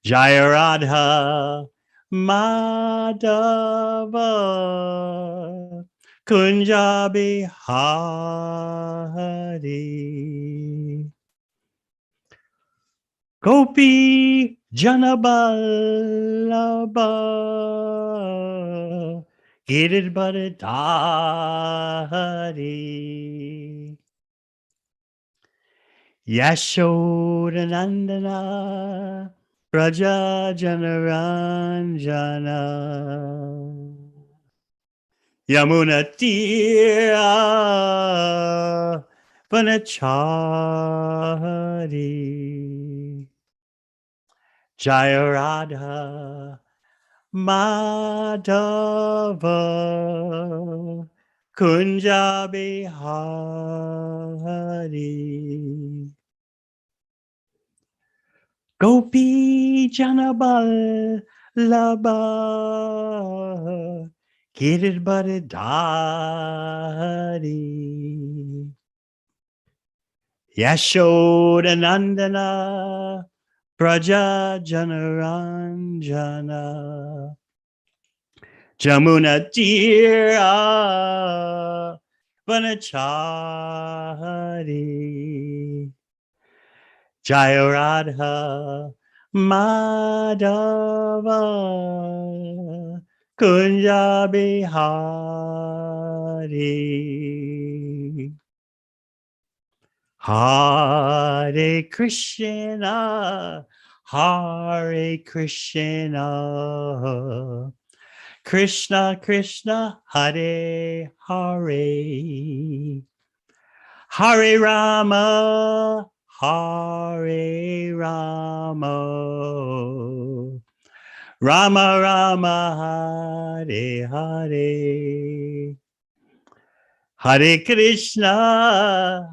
Jaya Radha Madhava Kunja Bihari Gopi Janaballabha Giridharadhari Yashodanandana Raja Janaranjana Yamuna Tira Vanachari Jaya Radha Madhava Kunja Bihari Gopi Janabal Laba Giridharadhari Yashodanandana Praja Janaranjana Jamuna Tira Vanachari Jaya Radha Madhava Kunja Bihari Hare Krishna Hare Krishna Krishna Krishna Hare Hare Hare Rama Hare Rama Rama Rama Hare Hare Hare Krishna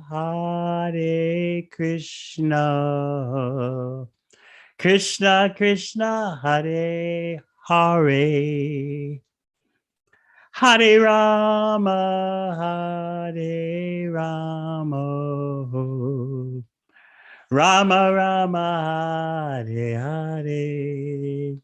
Hare Krishna Krishna Krishna Hare Hare Hare Rama Hare Rama Rama Rama Hare Hare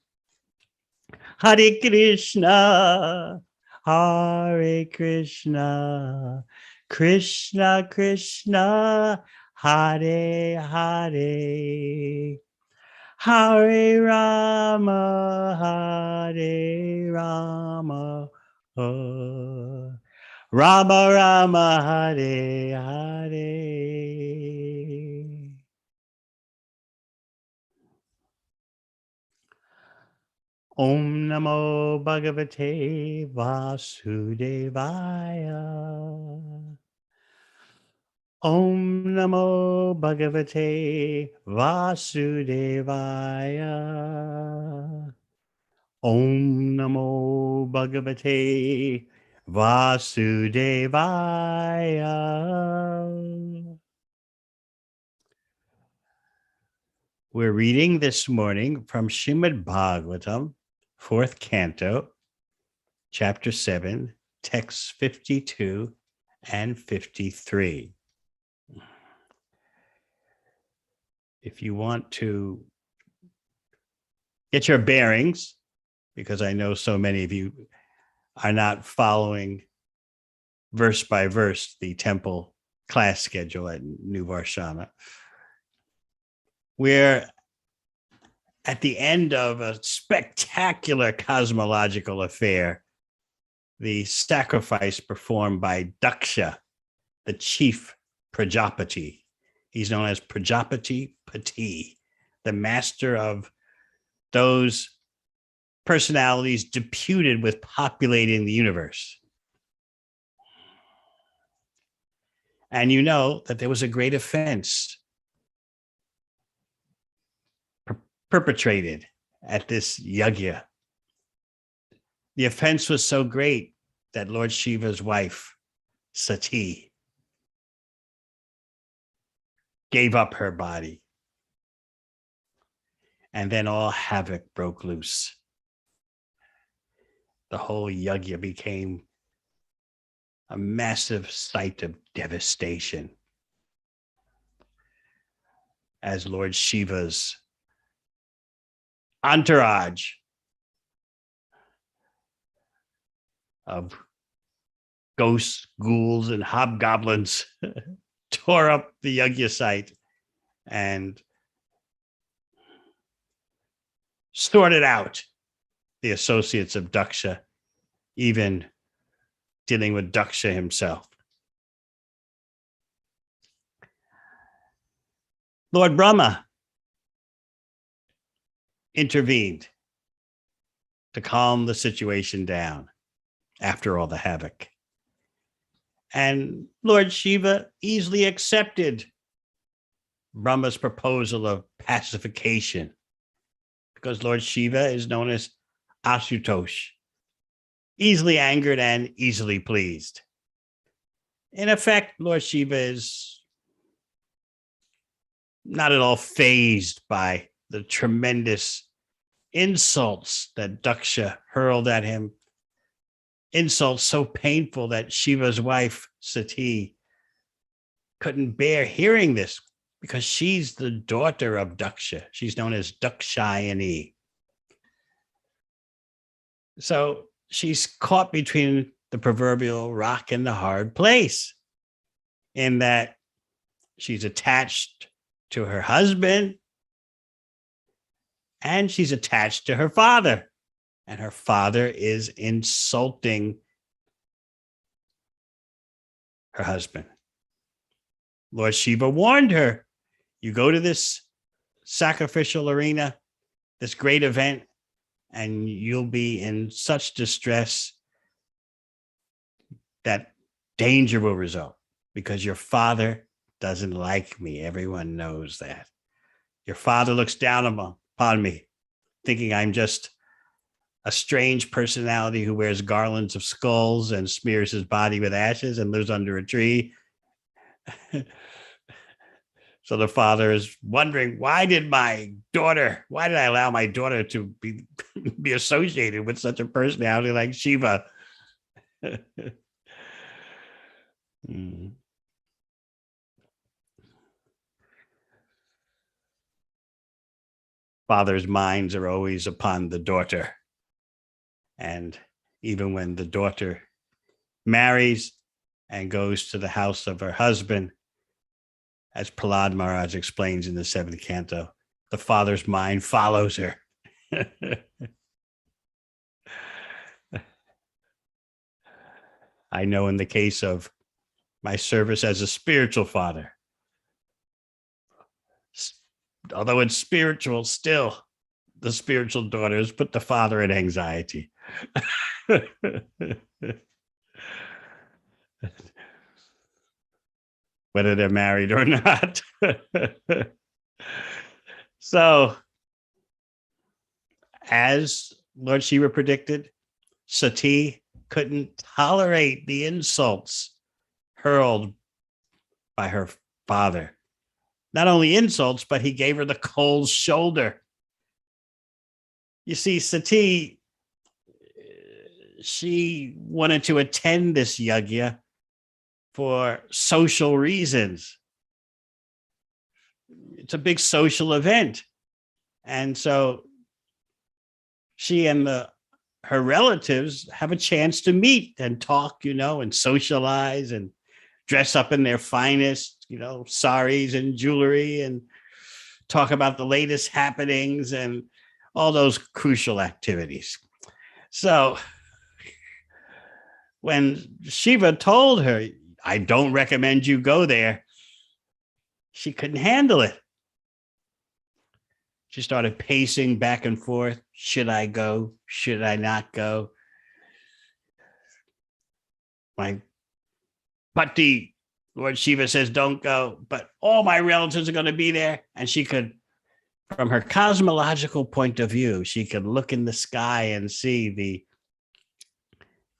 Hare Krishna Hare Krishna Krishna Krishna Hare Hare Hare Rama Hare Rama Rama Rama Hare Hare Om Namo Bhagavate Vasudevaya Om Namo Bhagavate Vasudevaya Om Namo Bhagavate Vasudevaya. We're reading this morning from Srimad Bhagavatam, 4th canto, chapter 7, texts 52 and 53. If you want to get your bearings, because I know so many of you are not following verse by verse the temple class schedule at New Varshana, we're at the end of a spectacular cosmological affair, the sacrifice performed by Daksha, the chief Prajapati. He's known as Prajapati Pati, the master of those personalities deputed with populating the universe. And you know that there was a great offense perpetrated at this yajna. The offense was so great that Lord Shiva's wife, Sati, gave up her body. And then all havoc broke loose. The whole yajna became a massive site of devastation as Lord Shiva's entourage of ghosts, ghouls, and hobgoblins tore up the yajna site and sorted out the associates of Daksha, even dealing with Daksha himself. Lord Brahma intervened to calm the situation down after all the havoc. And Lord Shiva easily accepted Brahma's proposal of pacification, because Lord Shiva is known as Asutosh, easily angered and easily pleased. In effect, Lord Shiva is not at all fazed by the tremendous insults that Daksha hurled at him, insults so painful that Shiva's wife, Sati, couldn't bear hearing this, because she's the daughter of Daksha. She's known as Dakshayani. So she's caught between the proverbial rock and the hard place, in that she's attached to her husband and she's attached to her father. And her father is insulting her husband. Lord Shiva warned her, you go to this sacrificial arena, this great event, and you'll be in such distress that danger will result, because your father doesn't like me. Everyone knows that. Your father looks down upon me, thinking I'm just a strange personality who wears garlands of skulls and smears his body with ashes and lives under a tree. So the father is wondering, why did I allow my daughter to be associated with such a personality like Shiva? Fathers' minds are always upon the daughter. And even when the daughter marries and goes to the house of her husband, as Prahlad Maharaj explains in the 7th canto, the father's mind follows her. I know in the case of my service as a spiritual father, although it's spiritual, still the spiritual daughters put the father in anxiety. Whether they're married or not. So, as Lord Shiva predicted, Sati couldn't tolerate the insults hurled by her father. Not only insults, but he gave her the cold shoulder. You see, Sati, she wanted to attend this yajna for social reasons. It's a big social event. And so she and her relatives have a chance to meet and talk, and socialize and dress up in their finest, saris and jewelry, and talk about the latest happenings and all those crucial activities. So when Shiva told her, I don't recommend you go there, she couldn't handle it. She started pacing back and forth. Should I go? Should I not go? My Pati, Lord Shiva says, don't go, but all my relatives are going to be there. And she could, from her cosmological point of view, she could look in the sky and see the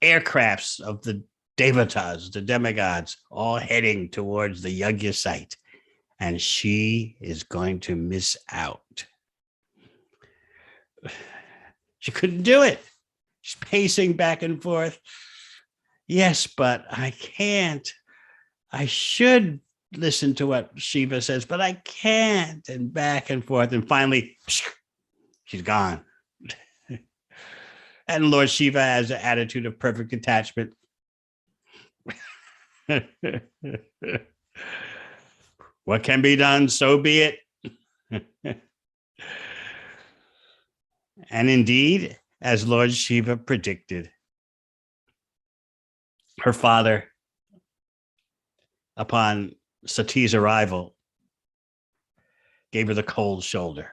aircrafts of the devatas, the demigods, all heading towards the yajna site. And she is going to miss out. She couldn't do it. She's pacing back and forth. Yes, but I can't. I should listen to what Shiva says, but I can't. And back and forth. And finally, she's gone. And Lord Shiva has an attitude of perfect detachment. What can be done, so be it. And indeed, as Lord Shiva predicted, her father, upon Sati's arrival, gave her the cold shoulder,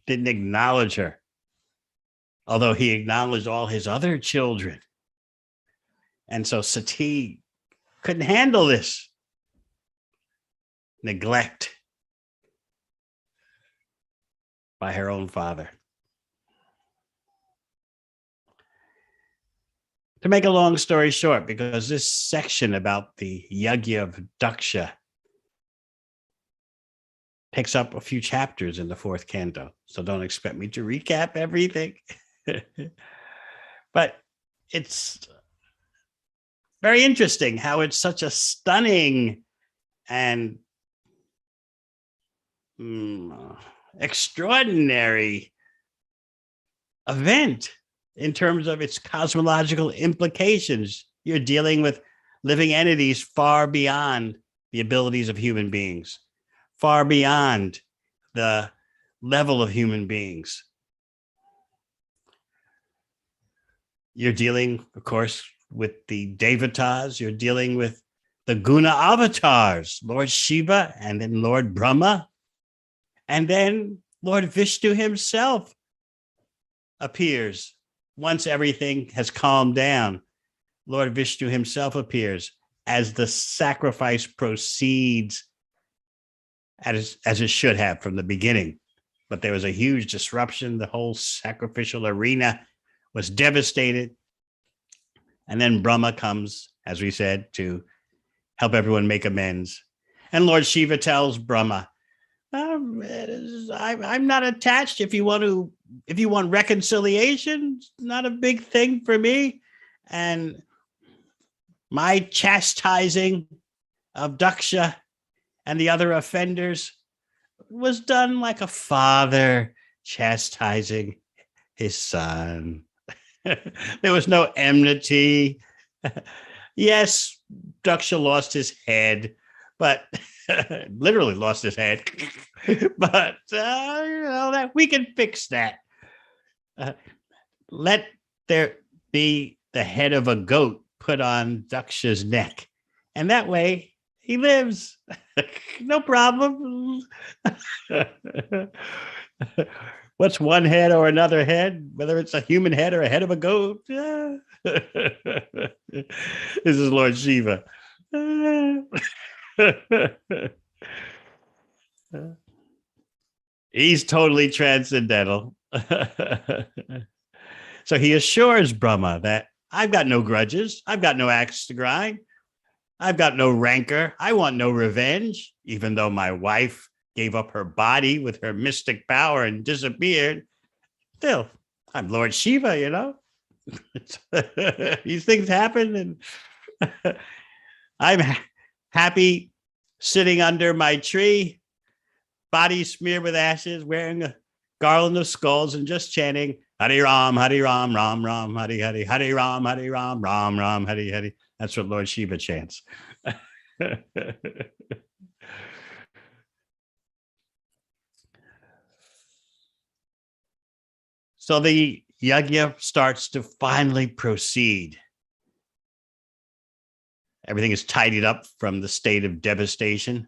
didn't acknowledge her, although he acknowledged all his other children. And so Sati couldn't handle this neglect by her own father. To make a long story short, because this section about the Yajna of Daksha takes up a few chapters in the fourth canto, so don't expect me to recap everything. But it's very interesting how it's such a stunning and extraordinary event in terms of its cosmological implications. You're dealing with living entities far beyond the abilities of human beings, far beyond the level of human beings. You're dealing, of course, with the Devatas. You're dealing with the Guna avatars, Lord Shiva and then Lord Brahma. And then Lord Vishnu himself appears. Once everything has calmed down, Lord Vishnu himself appears as the sacrifice proceeds as it should have from the beginning. But there was a huge disruption. The whole sacrificial arena was devastated. And then Brahma comes, as we said, to help everyone make amends. And Lord Shiva tells Brahma, I'm not attached. If you want reconciliation, it's not a big thing for me. And my chastising of Daksha and the other offenders was done like a father chastising his son. There was no enmity. Yes, Daksha lost his head, but literally lost his head. But that we can fix that. Let there be the head of a goat put on Daksha's neck, and that way he lives. No problem. What's one head or another head, whether it's a human head or a head of a goat? This is Lord Shiva. He's totally transcendental. So he assures Brahma that I've got no grudges. I've got no axe to grind. I've got no rancor. I want no revenge, even though my wife gave up her body with her mystic power and disappeared. Still, I'm Lord Shiva, you know. These things happen, and I'm happy sitting under my tree, body smeared with ashes, wearing a garland of skulls, and just chanting Hare Ram, Ram Ram, Hare Hare, Hare Ram, Ram Ram, Hare Hare. That's what Lord Shiva chants. So the yajna starts to finally proceed. Everything is tidied up from the state of devastation.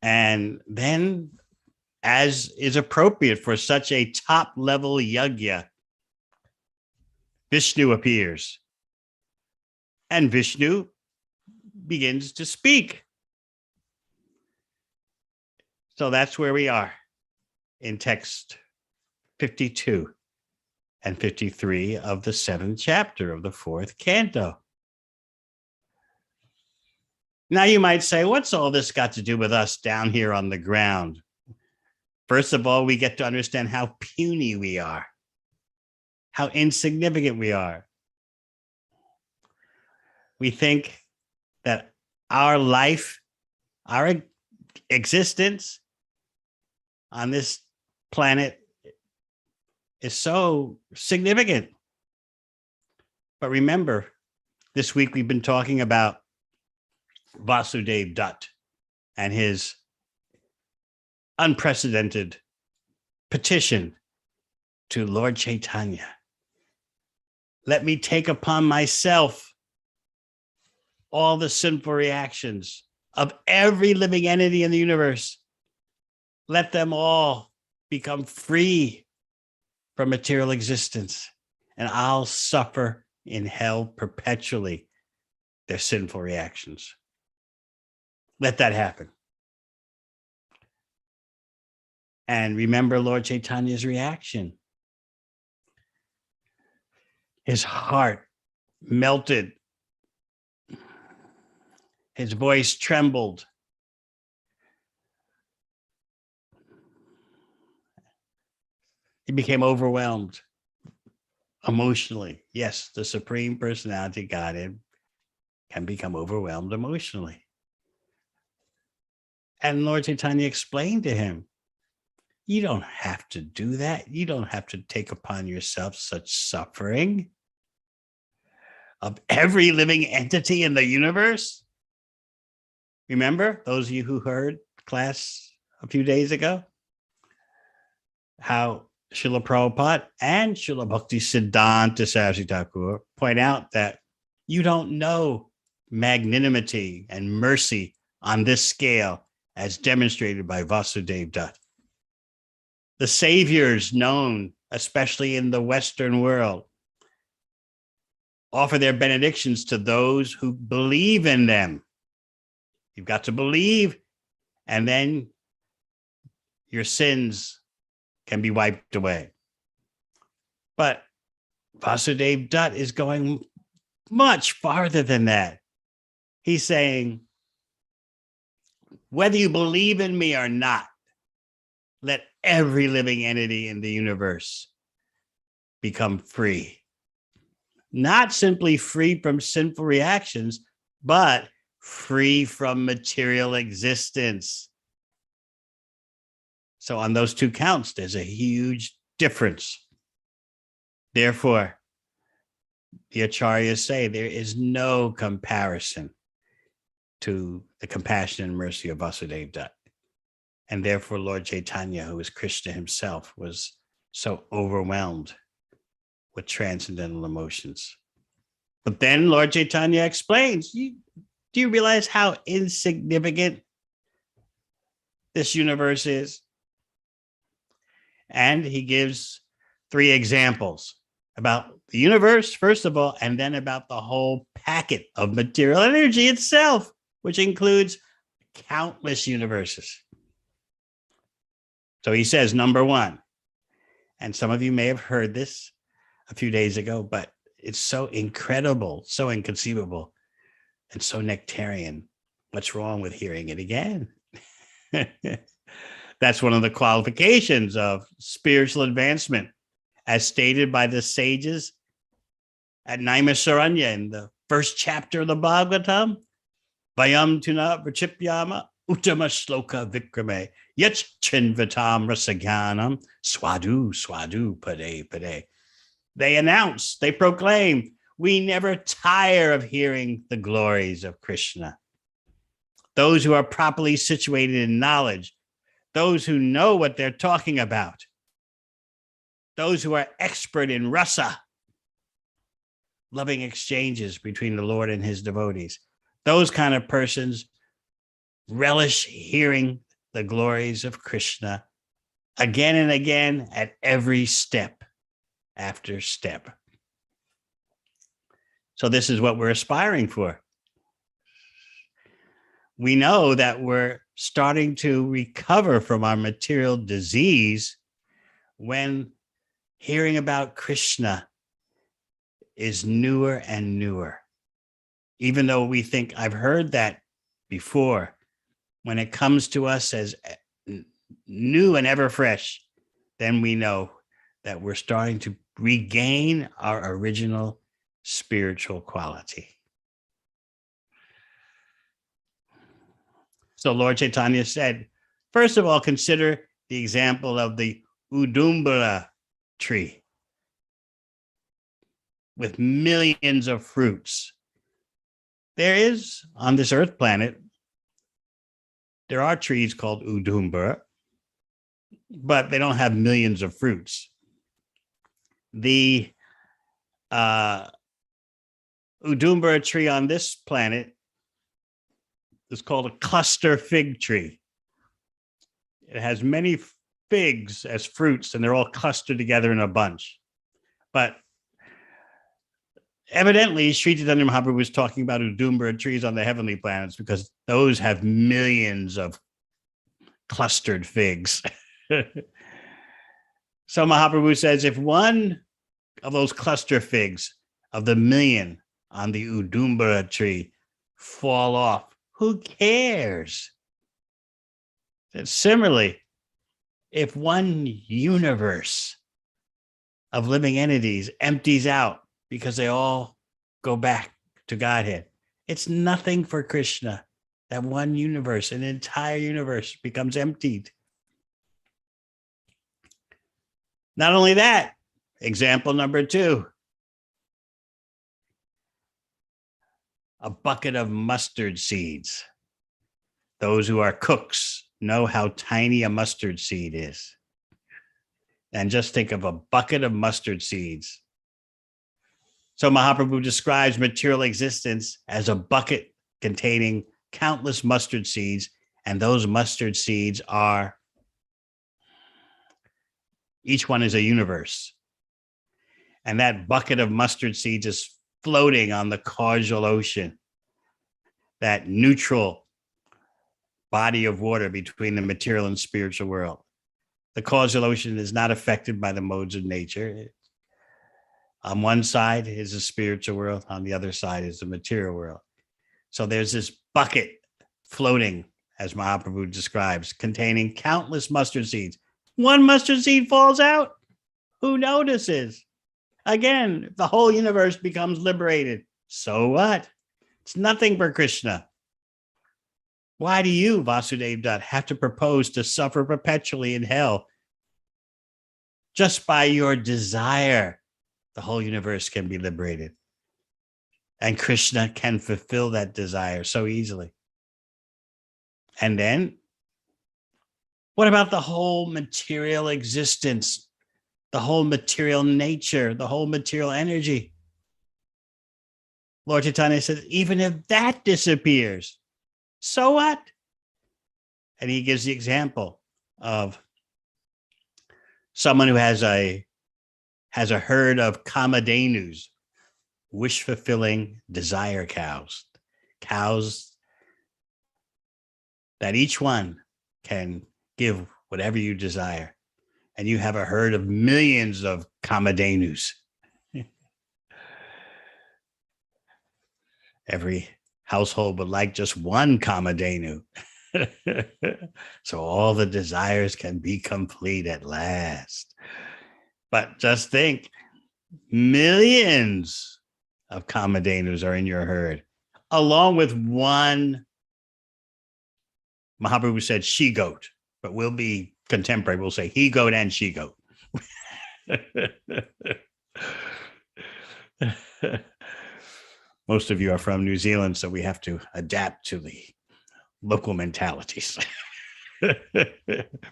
And then, as is appropriate for such a top-level yajna, Vishnu appears. And Vishnu begins to speak. So that's where we are in text 52 and 53 of the 7th chapter of the 4th canto. Now you might say, what's all this got to do with us down here on the ground? First of all, we get to understand how puny we are, how insignificant we are. We think that our life, our existence on this planet is so significant. But remember, this week we've been talking about Vasudev Dutt and his unprecedented petition to Lord Chaitanya. Let me take upon myself all the sinful reactions of every living entity in the universe. Let them all become free from material existence, and I'll suffer in hell perpetually their sinful reactions. Let that happen. And remember Lord Chaitanya's reaction. His heart melted. His voice trembled. He became overwhelmed emotionally. Yes, the Supreme Personality Godhead can become overwhelmed emotionally. And Lord Chaitanya explained to him, you don't have to do that. You don't have to take upon yourself such suffering of every living entity in the universe. Remember, those of you who heard class a few days ago, how Srila Prabhupada and Srila Bhakti Siddhanta Saraswati Thakur point out that you don't know magnanimity and mercy on this scale as demonstrated by Vasudev Dutt. The saviors known, especially in the Western world, offer their benedictions to those who believe in them. You've got to believe, and then your sins can be wiped away. But Vasudev Dutt is going much farther than that. He's saying, whether you believe in me or not, let every living entity in the universe become free. Not simply free from sinful reactions, but free from material existence. So on those two counts, there's a huge difference. Therefore, the acharyas say there is no comparison to the compassion and mercy of Vasudev Dutt. And therefore, Lord Chaitanya, who is Krishna himself, was so overwhelmed with transcendental emotions. But then Lord Chaitanya explains, do you realize how insignificant this universe is? And he gives 3 examples about the universe, first of all, and then about the whole packet of material energy itself, which includes countless universes. So he says, number 1, and some of you may have heard this a few days ago, but it's so incredible, so inconceivable, and so nectarian. What's wrong with hearing it again? That's one of the qualifications of spiritual advancement, as stated by the sages at Naimisaranya in the first chapter of the Bhagavatam. Vayam tuna vrachipyama uttama shloka vikrame yach chinvatam rasagyanam swadu swadu pade pade. They announce, they proclaim, we never tire of hearing the glories of Krishna. Those who are properly situated in knowledge, those who know what they're talking about, those who are expert in rasa, loving exchanges between the Lord and his devotees, those kind of persons relish hearing the glories of Krishna again and again at every step after step. So this is what we're aspiring for. We know that we're starting to recover from our material disease when hearing about Krishna is newer and newer. Even though we think I've heard that before, when it comes to us as new and ever fresh, then we know that we're starting to regain our original spiritual quality. So Lord Chaitanya said, first of all, consider the example of the Udumbara tree with millions of fruits. There is, on this earth planet, there are trees called Udumba, but they don't have millions of fruits. The Udumba tree on this planet is called a cluster fig tree. It has many figs as fruits, and they're all clustered together in a bunch. But evidently, Sri Chaitanya Mahaprabhu was talking about Udumba trees on the heavenly planets because those have millions of clustered figs. So Mahaprabhu says, if one of those cluster figs of the million on the Udumba tree fall off, who cares? And similarly, if one universe of living entities empties out because they all go back to Godhead, it's nothing for Krishna. That one universe, an entire universe, becomes emptied. Not only that, example number 2, a bucket of mustard seeds. Those who are cooks know how tiny a mustard seed is. And just think of a bucket of mustard seeds. So Mahaprabhu describes material existence as a bucket containing countless mustard seeds, and those mustard seeds are, each one is a universe. And that bucket of mustard seeds is floating on the causal ocean, that neutral body of water between the material and spiritual world. The causal ocean is not affected by the modes of nature. On one side is the spiritual world, on the other side is the material world. So there's this bucket floating, as Mahaprabhu describes, containing countless mustard seeds. One mustard seed falls out, who notices? Again, the whole universe becomes liberated. So what? It's nothing for Krishna. Why do you, Vasudev Dutt, have to propose to suffer perpetually in hell? Just by your desire, the whole universe can be liberated. And Krishna can fulfill that desire so easily. And then, what about the whole material existence, the whole material nature, the whole material energy? Lord Chaitanya says, even if that disappears, so what? And he gives the example of someone who has a herd of kamadhenus, wish-fulfilling desire cows that each one can give whatever you desire. And you have a herd of millions of kamadhenus. Every household would like just one kamadhenu. So all the desires can be complete at last. But just think, millions of kamadhenus are in your herd, along with one, Mahaprabhu said she-goat, but we'll be contemporary. We'll say he-goat and she-goat. Most of you are from New Zealand, so we have to adapt to the local mentalities.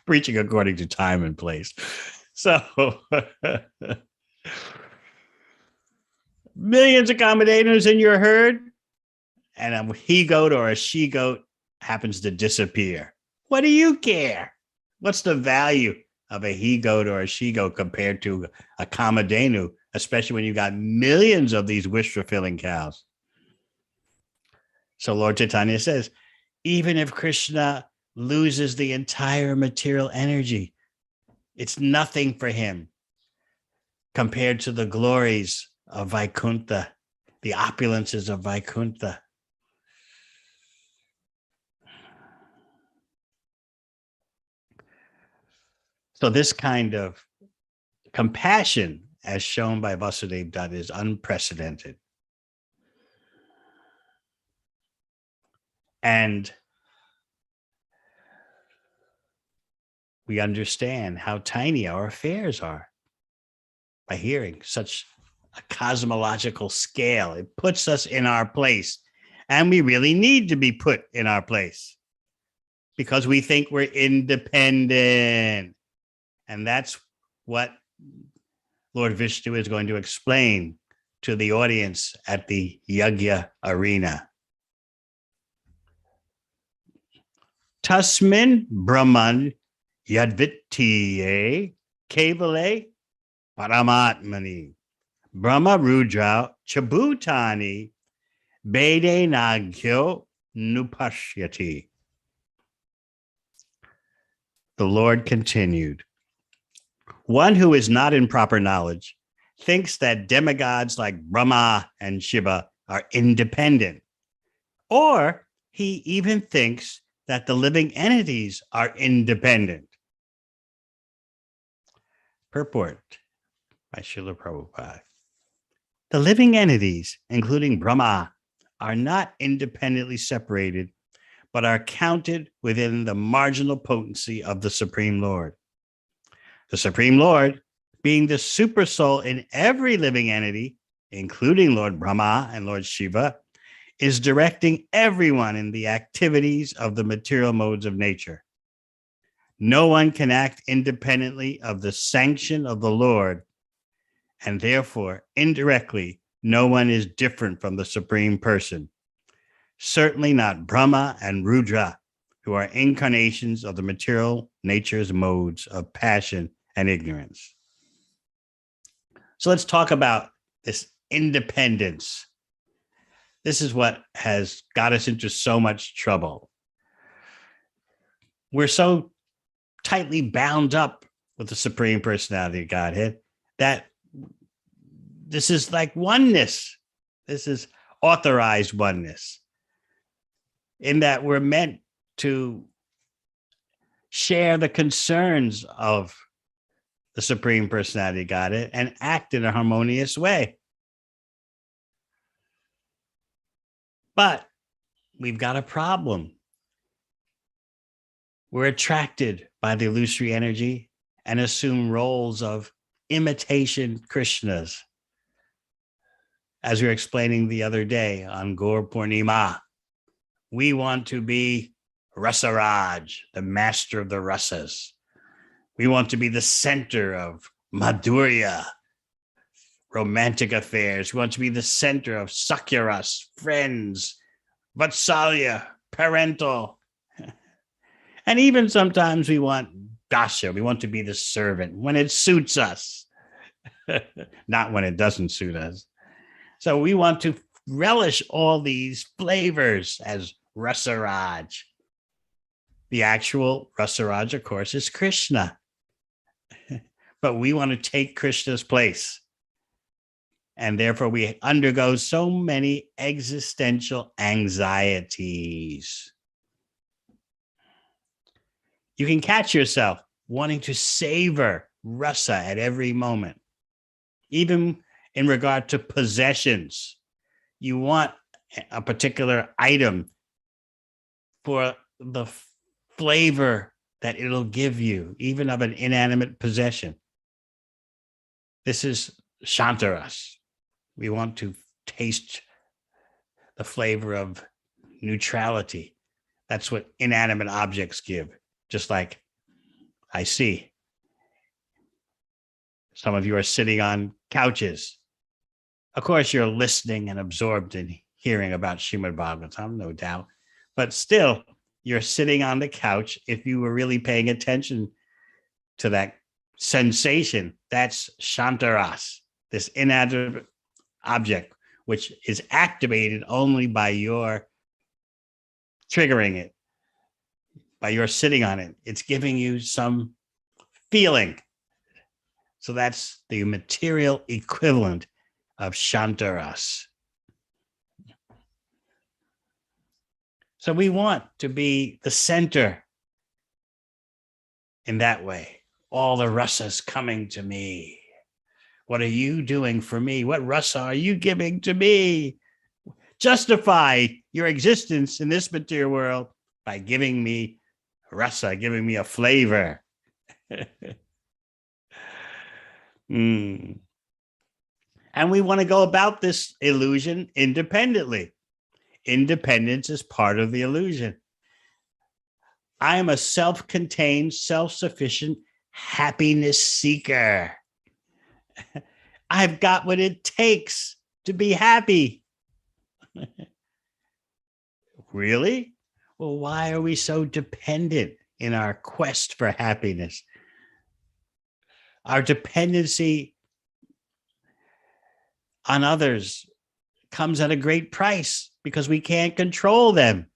Preaching according to time and place. So millions of kamadhenus in your herd, and a he-goat or a she-goat happens to disappear. What do you care? What's the value of a he-goat or a she-goat compared to a kamadhenu, especially when you got millions of these wish-fulfilling cows? So Lord Chaitanya says, even if Krishna loses the entire material energy, it's nothing for him compared to the glories of Vaikuntha, the opulences of Vaikuntha. So this kind of compassion, as shown by Vasudev Dutt, is unprecedented. And we understand how tiny our affairs are. by hearing such a cosmological scale. It puts us in our place, and we really need to be put in our place because we think we're independent. And that's what Lord Vishnu is going to explain to the audience at the Yajna arena. Tasmin Brahman Yadvittiye Kevale Paramatmani Brahma Rudra Chabutani Bede Nagyo Nupashyati. The Lord continued, one who is not in proper knowledge thinks that demigods like Brahma and Shiva are independent, or he even thinks that the living entities are independent. Purport by Srila Prabhupada. The living entities, including Brahma, are not independently separated, but are counted within the marginal potency of the Supreme Lord. The Supreme Lord, being the super soul in every living entity, including Lord Brahma and Lord Shiva, is directing everyone in the activities of the material modes of nature. No one can act independently of the sanction of the Lord, and therefore, indirectly, no one is different from the Supreme Person. Certainly not Brahma and Rudra, who are incarnations of the material nature's modes of passion and ignorance. So let's talk about this independence. This is what has got us into so much trouble. We're so tightly bound up with the Supreme Personality of Godhead that this is like oneness. This is authorized oneness, in that we're meant to share the concerns of the Supreme Personality of Godhead and act in a harmonious way. But we've got a problem. We're attracted by the illusory energy and assume roles of imitation Krishnas. As we were explaining the other day on Gaur Purnima, we want to be Rasaraj, the master of the rasas. We want to be the center of Madhurya, romantic affairs. We want to be the center of Sakyaras, friends, Vatsalya, parental. And even sometimes we want Dasha. We want to be the servant when it suits us, not when it doesn't suit us. So we want to relish all these flavors as Rasaraj. The actual Rasaraj, of course, is Krishna. But we want to take Krishna's place. And therefore, we undergo so many existential anxieties. You can catch yourself wanting to savor rasa at every moment. Even in regard to possessions, you want a particular item for the flavor that it'll give you, even of an inanimate possession. This is Shantaras. We want to taste the flavor of neutrality. That's what inanimate objects give. Just like I see some of you are sitting on couches. Of course, you're listening and absorbed in hearing about Srimad Bhagavatam, no doubt. But still, you're sitting on the couch. If you were really paying attention to that sensation, that's Shantaras, this inanimate object, which is activated only by your triggering it, by your sitting on it. It's giving you some feeling. So that's the material equivalent of Shantaras. So we want to be the center in that way. All the rasas coming to me. What are you doing for me? What rasa are you giving to me? Justify your existence in this material world by giving me rasa, giving me a flavor. And we want to go about this illusion independently. Independence is part of the illusion. I am a self-contained, self-sufficient happiness seeker. I've got what it takes to be happy. Really? Well, why are we so dependent in our quest for happiness? Our dependency on others comes at a great price because we can't control them.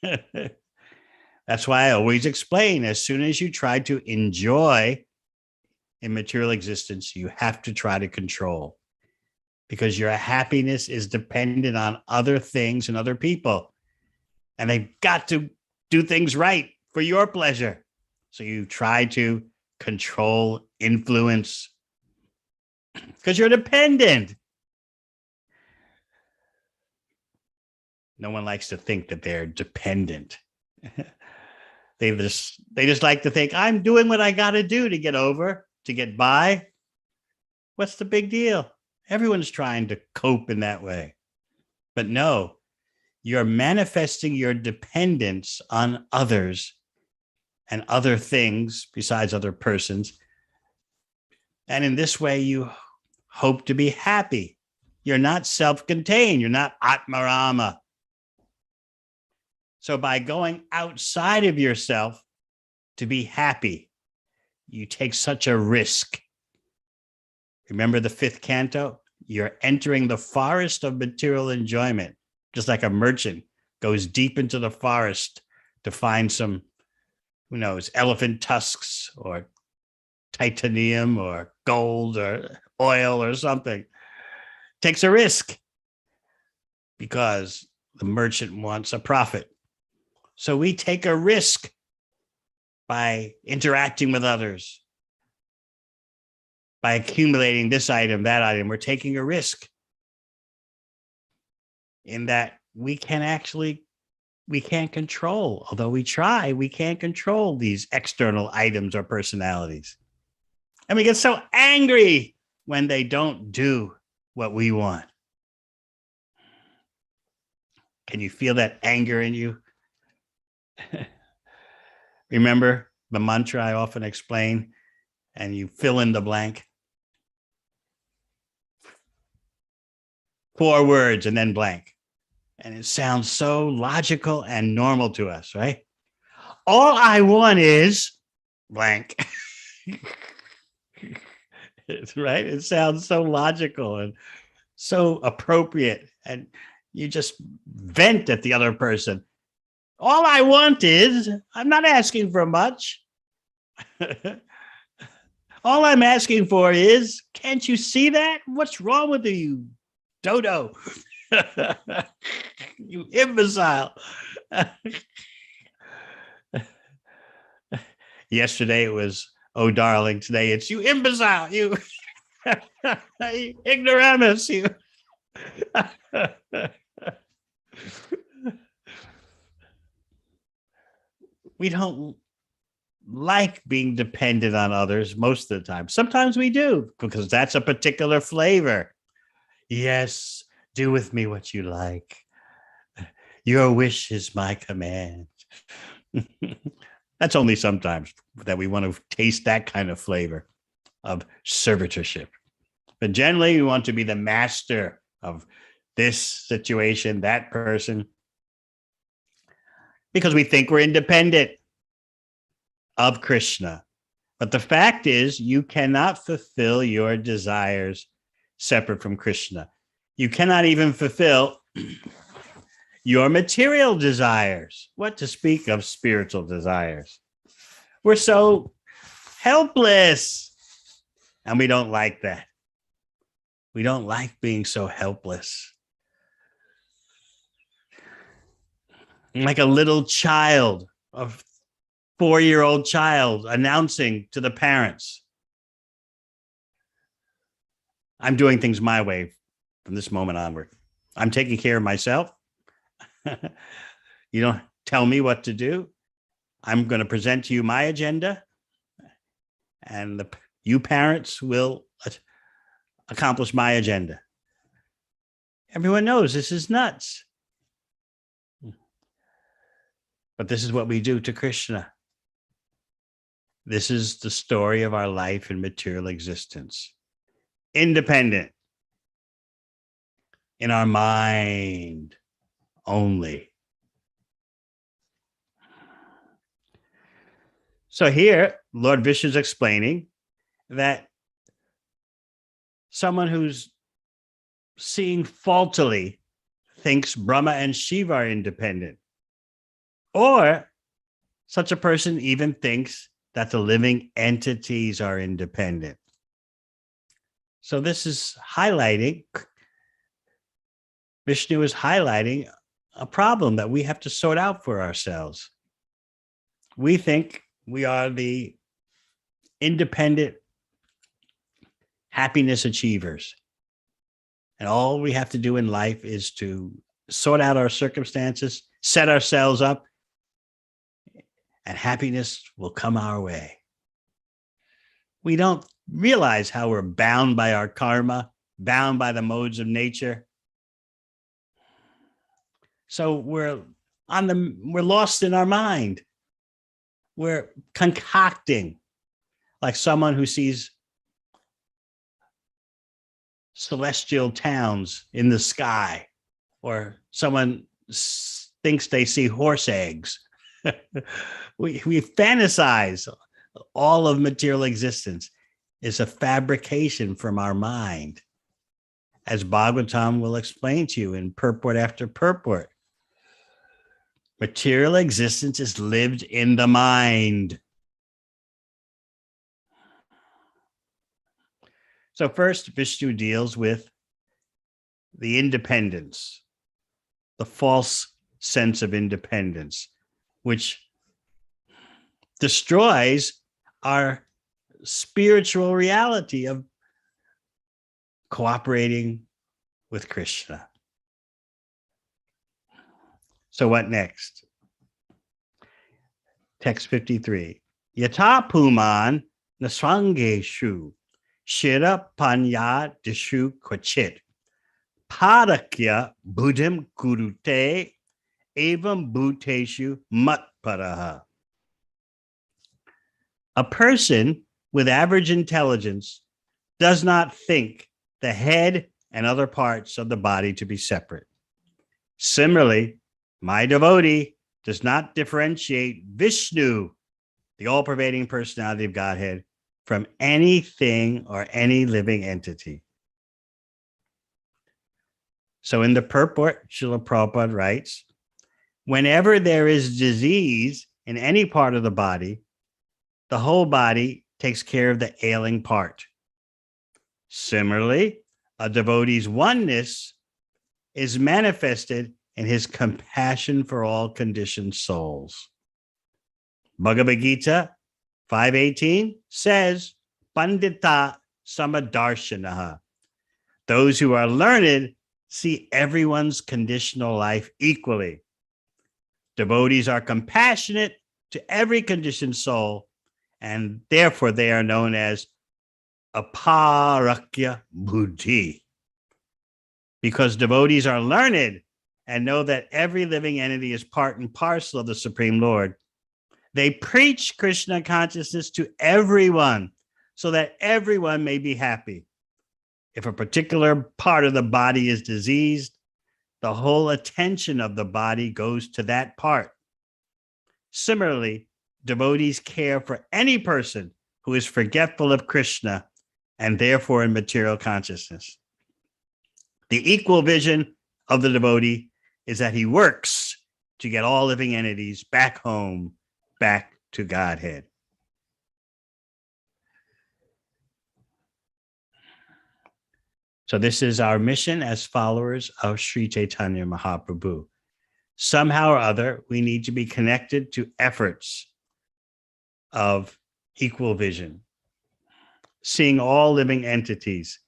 That's why I always explain, as soon as you try to enjoy in material existence, you have to try to control, because your happiness is dependent on other things and other people. And they've got to do things right for your pleasure. So you try to control, influence, because you're dependent. No one likes to think that they're dependent. They just like to think, I'm doing what I got to do to get over, to get by. What's the big deal? Everyone's trying to cope in that way. But no, you're manifesting your dependence on others and other things besides other persons. And in this way, you hope to be happy. You're not self-contained. You're not Atmarama. So by going outside of yourself to be happy, you take such a risk. Remember the 5th canto? You're entering the forest of material enjoyment, just like a merchant goes deep into the forest to find some, who knows, elephant tusks or titanium or gold or oil or something. Takes a risk because the merchant wants a profit. So we take a risk by interacting with others, by accumulating this item, that item. We're taking a risk in that we can't control, although we try, we can't control these external items or personalities. And we get so angry when they don't do what we want. Can you feel that anger in you? Remember the mantra I often explain, and you fill in the blank. 4 words and then blank. And it sounds so logical and normal to us, right? All I want is blank. Right? It sounds so logical and so appropriate. And you just vent at the other person. All I want is, I'm not asking for much. All I'm asking for is, can't you see that? What's wrong with you, dodo? You imbecile. Yesterday it was, oh, darling. Today it's, you imbecile. You, you ignoramus. You. We don't like being dependent on others most of the time. Sometimes we do, because that's a particular flavor. Yes, do with me what you like. Your wish is my command. That's only sometimes that we want to taste that kind of flavor of servitorship. But generally, we want to be the master of this situation, that person, because we think we're independent of Krishna. But the fact is, you cannot fulfill your desires separate from Krishna. You cannot even fulfill your material desires. What to speak of spiritual desires? We're so helpless. And we don't like that. We don't like being so helpless. Like a little child, a 4-year-old child announcing to the parents, I'm doing things my way from this moment onward. I'm taking care of myself. You don't tell me what to do. I'm going to present to you my agenda. And you parents will accomplish my agenda. Everyone knows this is nuts. But this is what we do to Krishna. This is the story of our life in material existence. Independent. In our mind only. So here, Lord Vishnu is explaining that someone who's seeing faultily thinks Brahma and Shiva are independent. Or such a person even thinks that the living entities are independent. So this is highlighting, Vishnu is highlighting a problem that we have to sort out for ourselves. We think we are the independent happiness achievers. And all we have to do in life is to sort out our circumstances, set ourselves up, and happiness will come our way. We don't realize how we're bound by our karma, bound by the modes of nature. So we're lost in our mind. We're concocting, like someone who sees celestial towns in the sky, or someone thinks they see horse eggs. we fantasize. All of material existence is a fabrication from our mind, as Bhagavatam will explain to you in purport after purport. Material existence is lived in the mind. So first, Vishnu deals with the independence, the false sense of independence, which destroys our spiritual reality of cooperating with Krishna. So what next? Text 53. Yata puman nasrangeshu shira panya dishu kvachit parakya buddhim kurute evam bhuteshu matparaha. A person with average intelligence does not think the head and other parts of the body to be separate. Similarly, my devotee does not differentiate Vishnu, the all-pervading personality of Godhead, from anything or any living entity. So in the purport, Srila Prabhupada writes, whenever there is disease in any part of the body, the whole body takes care of the ailing part. Similarly, a devotee's oneness is manifested in his compassion for all conditioned souls. Bhagavad Gita 5:18 says, Pandita Samadarshanaha. Those who are learned see everyone's conditional life equally. Devotees are compassionate to every conditioned soul, and therefore they are known as aparakya buddhi. Because devotees are learned and know that every living entity is part and parcel of the Supreme Lord, they preach Krishna consciousness to everyone so that everyone may be happy. If a particular part of the body is diseased, the whole attention of the body goes to that part. Similarly, devotees care for any person who is forgetful of Krishna and therefore in material consciousness. The equal vision of the devotee is that he works to get all living entities back home, back to Godhead. So this is our mission as followers of Sri Chaitanya Mahaprabhu. Somehow or other, we need to be connected to efforts of equal vision, seeing all living entities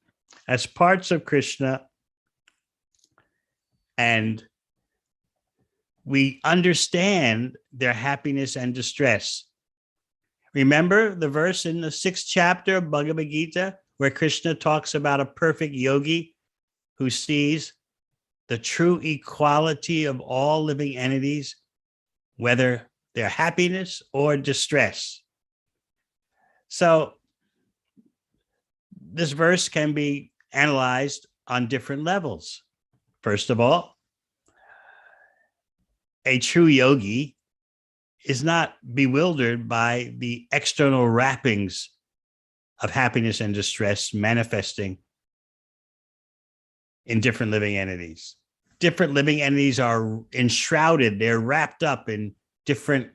as parts of Krishna, and we understand their happiness and distress. Remember the verse in the 6th chapter of Bhagavad Gita where Krishna talks about a perfect yogi who sees the true equality of all living entities, whether they're happiness or distress. So this verse can be analyzed on different levels. First of all, a true yogi is not bewildered by the external wrappings of happiness and distress manifesting in different living entities. Different living entities are enshrouded, they're wrapped up in different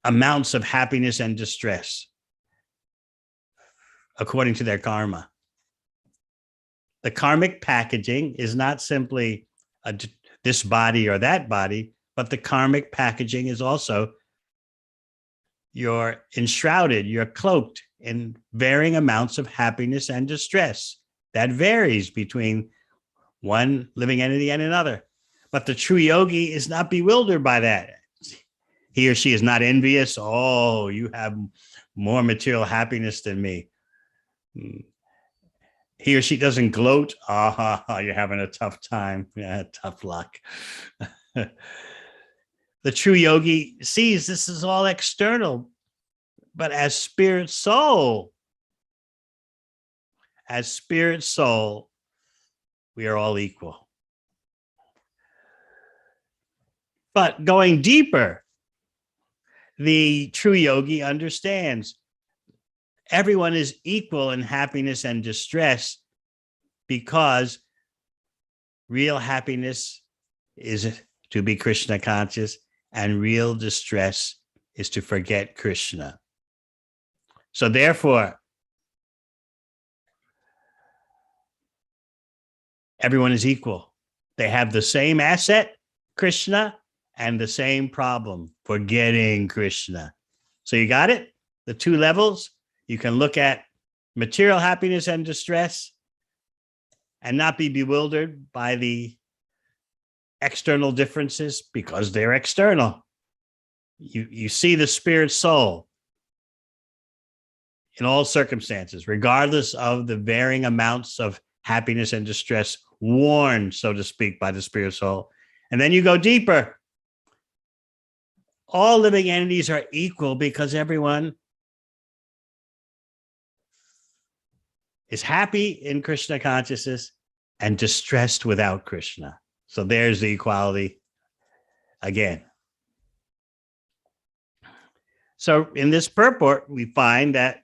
amounts of happiness and distress according to their karma. The karmic packaging is not simply this body or that body, but the karmic packaging is also you're enshrouded, you're cloaked in varying amounts of happiness and distress. That varies between one living entity and another. But the true yogi is not bewildered by that. He or she is not envious. Oh, you have more material happiness than me. He or she doesn't gloat. You're having a tough time. Yeah, tough luck. The true yogi sees this is all external, but as spirit soul, we are all equal. But going deeper, the true yogi understands everyone is equal in happiness and distress because real happiness is to be Krishna conscious and real distress is to forget Krishna. So therefore, everyone is equal. They have the same asset, Krishna, and the same problem, forgetting Krishna. So you got it? The two levels. You can look at material happiness and distress and not be bewildered by the external differences because they're external. You see the spirit soul in all circumstances, regardless of the varying amounts of happiness and distress worn, so to speak, by the spirit soul. And then you go deeper. All living entities are equal because everyone is happy in Krishna consciousness and distressed without Krishna. So there's the equality again. So in this purport, we find that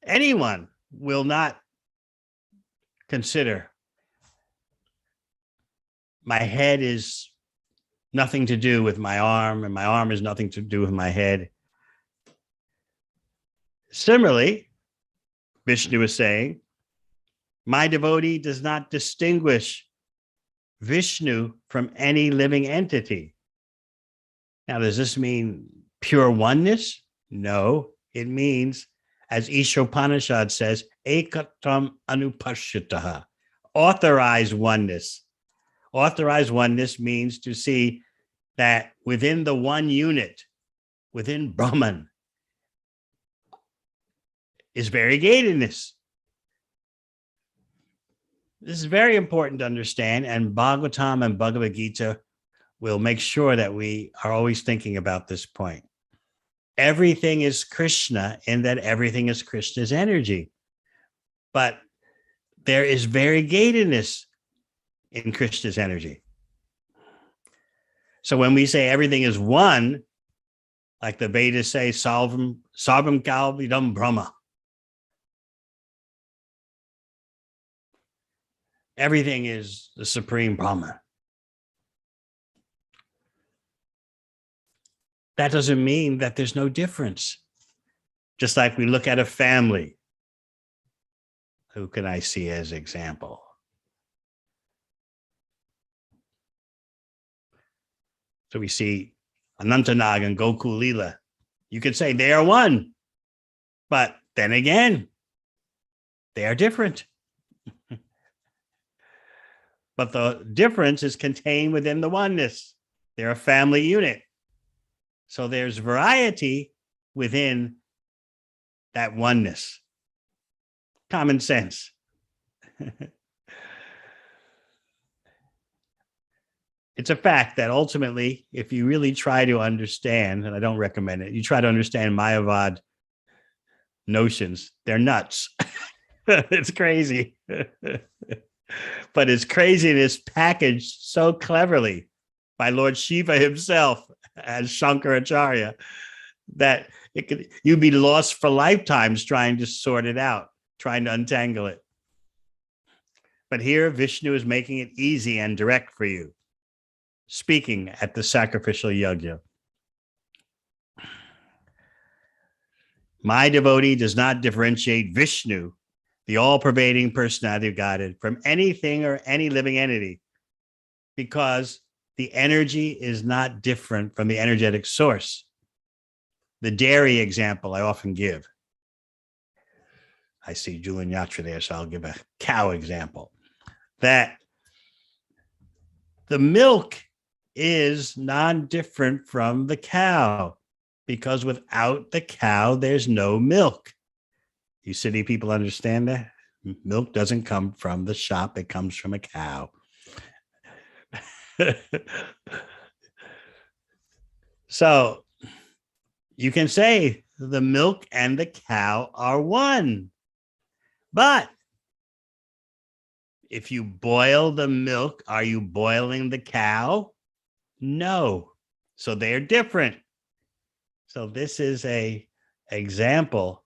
anyone will not consider my head is nothing to do with my arm and my arm has nothing to do with my head. Similarly, Vishnu is saying, my devotee does not distinguish Vishnu from any living entity. Now, does this mean pure oneness? No, it means, as Ishopanishad says, ekatam anupashyataha, authorized oneness. Authorized oneness means to see that within the one unit, within Brahman, is variegatedness. This is very important to understand, and Bhagavatam and Bhagavad Gita will make sure that we are always thinking about this point. Everything is Krishna in that everything is Krishna's energy. But there is variegatedness in Krishna's energy. So when we say everything is one, like the Vedas say, Sarvam Kalvidam Brahma. Everything is the supreme Brahman. That doesn't mean that there's no difference. Just like we look at a family. Who can I see as example? So we see Anantanag and Gokul Lila. You could say they are one, but then again, they are different. But the difference is contained within the oneness. They're a family unit. So there's variety within that oneness. Common sense. It's a fact that ultimately, if you really try to understand, and I don't recommend it, you try to understand Mayavad notions, they're nuts. It's crazy. But it's craziness packaged so cleverly by Lord Shiva himself as Shankaracharya that you'd be lost for lifetimes trying to sort it out, trying to untangle it. But here, Vishnu is making it easy and direct for you, speaking at the sacrificial yajna. My devotee does not differentiate Vishnu, the all-pervading personality of Godhead, from anything or any living entity, because the energy is not different from the energetic source. The dairy example I often give. I see Julian Yatra there, so I'll give a cow example. That the milk is non-different from the cow, because without the cow, there's no milk. You city people understand that? Milk doesn't come from the shop, it comes from a cow. So you can say the milk and the cow are one. But if you boil the milk, are you boiling the cow? No. So they're different. So this is an example.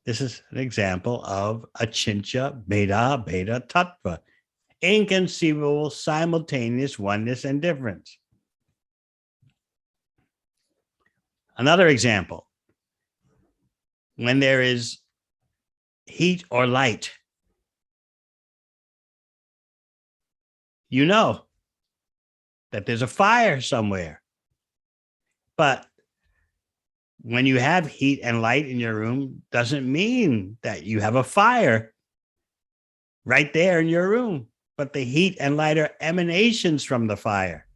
This is an example of Achintya Bheda Bheda Tattva, inconceivable simultaneous oneness and difference. Another example, when there is heat or light, you know that there's a fire somewhere. But when you have heat and light in your room, doesn't mean that you have a fire right there in your room. But the heat and light are emanations from the fire.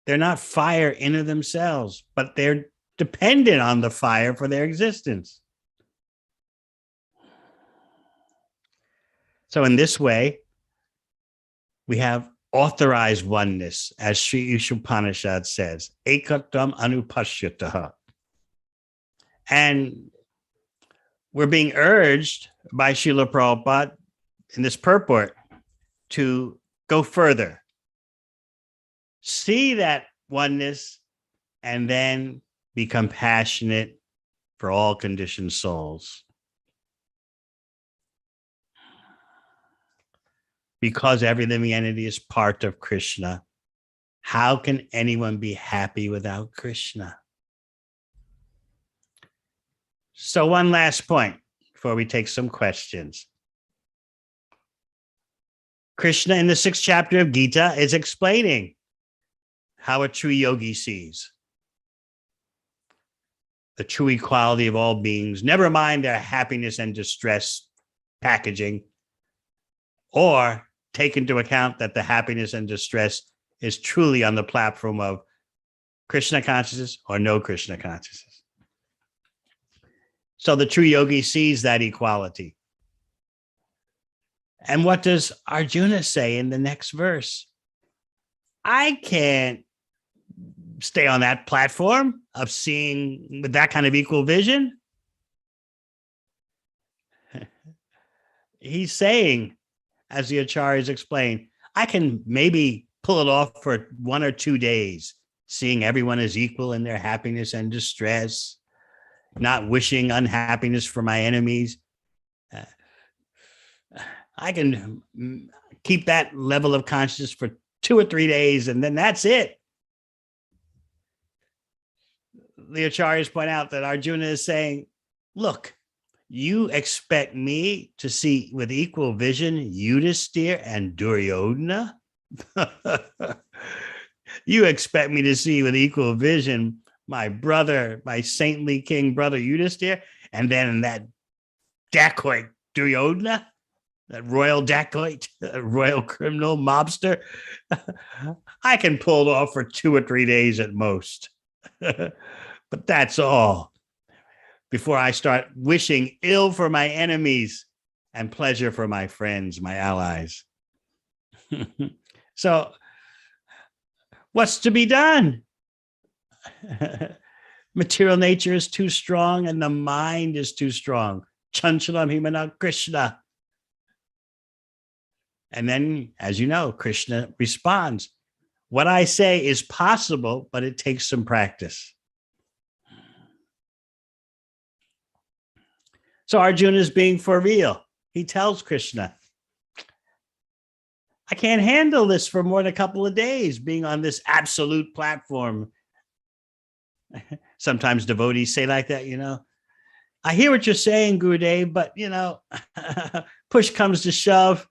They're not fire in of themselves, but they're dependent on the fire for their existence. So in this way, we have authorized oneness, as Sri Ishopanishad says, Ekatam Anupashyataha. And we're being urged by Srila Prabhupada in this purport to go further. See that oneness and then be compassionate for all conditioned souls. Because every living entity is part of Krishna, how can anyone be happy without Krishna? So one last point before we take some questions. Krishna in the 6th chapter of Gita is explaining how a true yogi sees the true equality of all beings, never mind their happiness and distress packaging, or take into account that the happiness and distress is truly on the platform of Krishna consciousness or no Krishna consciousness. So the true yogi sees that equality. And what does Arjuna say in the next verse? I can't stay on that platform of seeing with that kind of equal vision. He's saying, as the acharyas explain, I can maybe pull it off for 1 or 2 days, seeing everyone as equal in their happiness and distress, not wishing unhappiness for my enemies. I can keep that level of consciousness for 2 or 3 days, and then that's it. The acharyas point out that Arjuna is saying, look, you expect me to see with equal vision Yudhisthira and Duryodhana? You expect me to see with equal vision my brother, my saintly king brother Yudhisthira, and then that dacoit Duryodhana, that royal dacoit, that royal criminal mobster? I can pull it off for 2 or 3 days at most. But that's all. before I start wishing ill for my enemies and pleasure for my friends, my allies. So, what's to be done? Material nature is too strong and the mind is too strong. Chanchalam himana Krishna. And then, as you know, Krishna responds, what I say is possible, but it takes some practice. So Arjuna is being for real. He tells Krishna, I can't handle this for more than a couple of days, being on this absolute platform. Sometimes devotees say like that, I hear what you're saying, Gurudev, but, push comes to shove.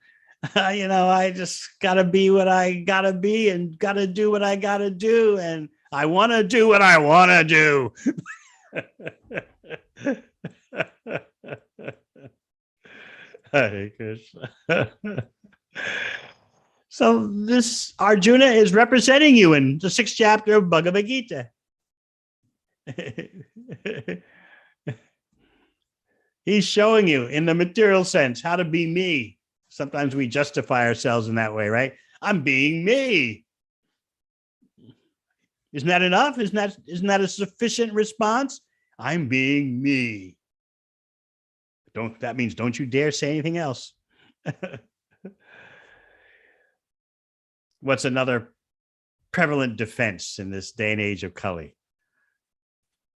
I just got to be what I got to be and got to do what I got to do. And I want to do what I want to do. Hare Krishna. So this Arjuna is representing you in the 6th chapter of Bhagavad Gita. He's showing you in the material sense how to be me. Sometimes we justify ourselves in that way, right? I'm being me. Isn't that enough? Isn't that a sufficient response? I'm being me. That means don't you dare say anything else. What's another prevalent defense in this day and age of Kali?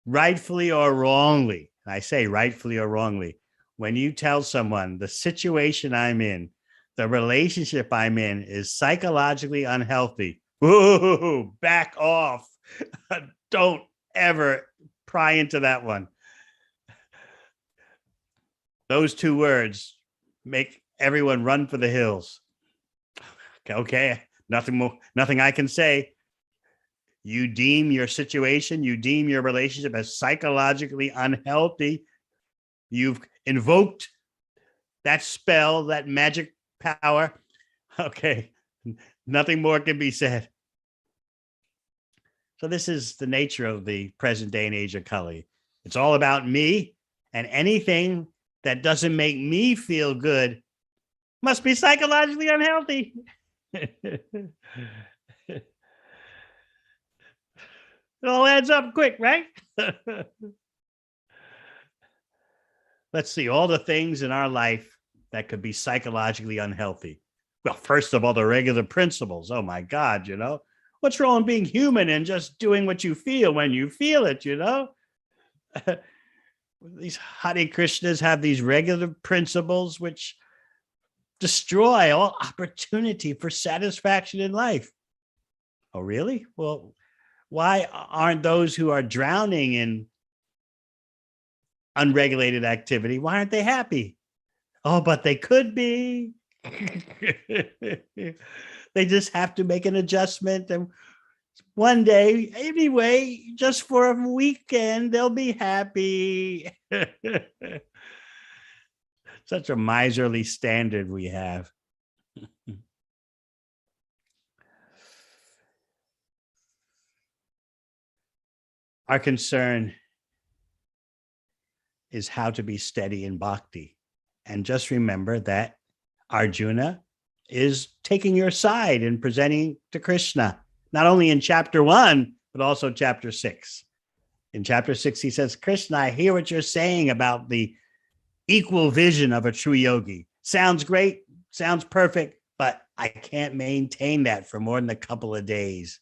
Rightfully or wrongly, I say rightfully or wrongly, when you tell someone the situation I'm in, the relationship I'm in is psychologically unhealthy, ooh, back off. Don't ever pry into that one. Those 2 words make everyone run for the hills. Okay, nothing I can say. You deem your situation, you deem your relationship as psychologically unhealthy. You've invoked that spell, that magic power. Okay, nothing more can be said. So this is the nature of the present day and age of Kali. It's all about me, and anything that doesn't make me feel good must be psychologically unhealthy. It all adds up quick, right? Let's see, all the things in our life that could be psychologically unhealthy. Well, first of all, the regular principles. Oh my God, what's wrong with being human and just doing what you feel when you feel it, These Hare Krishnas have these regular principles which destroy all opportunity for satisfaction in life. Oh, really? Well, why aren't those who are drowning in unregulated activity, why aren't they happy? Oh, but they could be. They just have to make an adjustment. And one day, anyway, just for a weekend, they'll be happy. Such a miserly standard we have. Our concern is how to be steady in bhakti. And just remember that Arjuna is taking your side and presenting to Krishna, not only in chapter 1, but also chapter 6. In chapter 6, he says, Krishna, I hear what you're saying about the equal vision of a true yogi. Sounds great, sounds perfect, but I can't maintain that for more than a couple of days.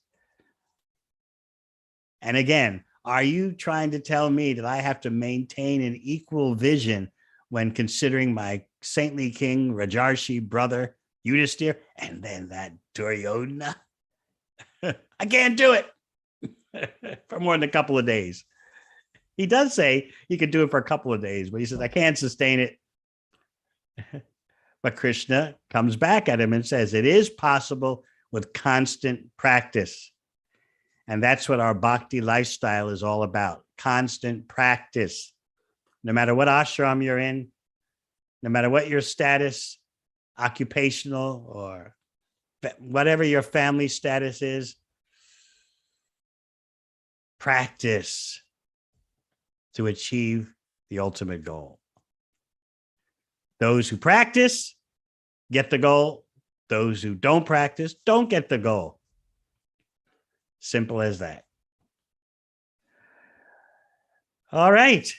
And again, are you trying to tell me that I have to maintain an equal vision when considering my saintly king, Rajarshi brother, Yudhisthira, and then that Duryodhana? I can't do it for more than a couple of days. He does say he could do it for a couple of days, but he says, I can't sustain it. But Krishna comes back at him and says, it is possible with constant practice. And that's what our bhakti lifestyle is all about. Constant practice. No matter what ashram you're in, no matter what your status, occupational or whatever your family status is, practice to achieve the ultimate goal. Those who practice get the goal. Those who don't practice don't get the goal. Simple as that. All right.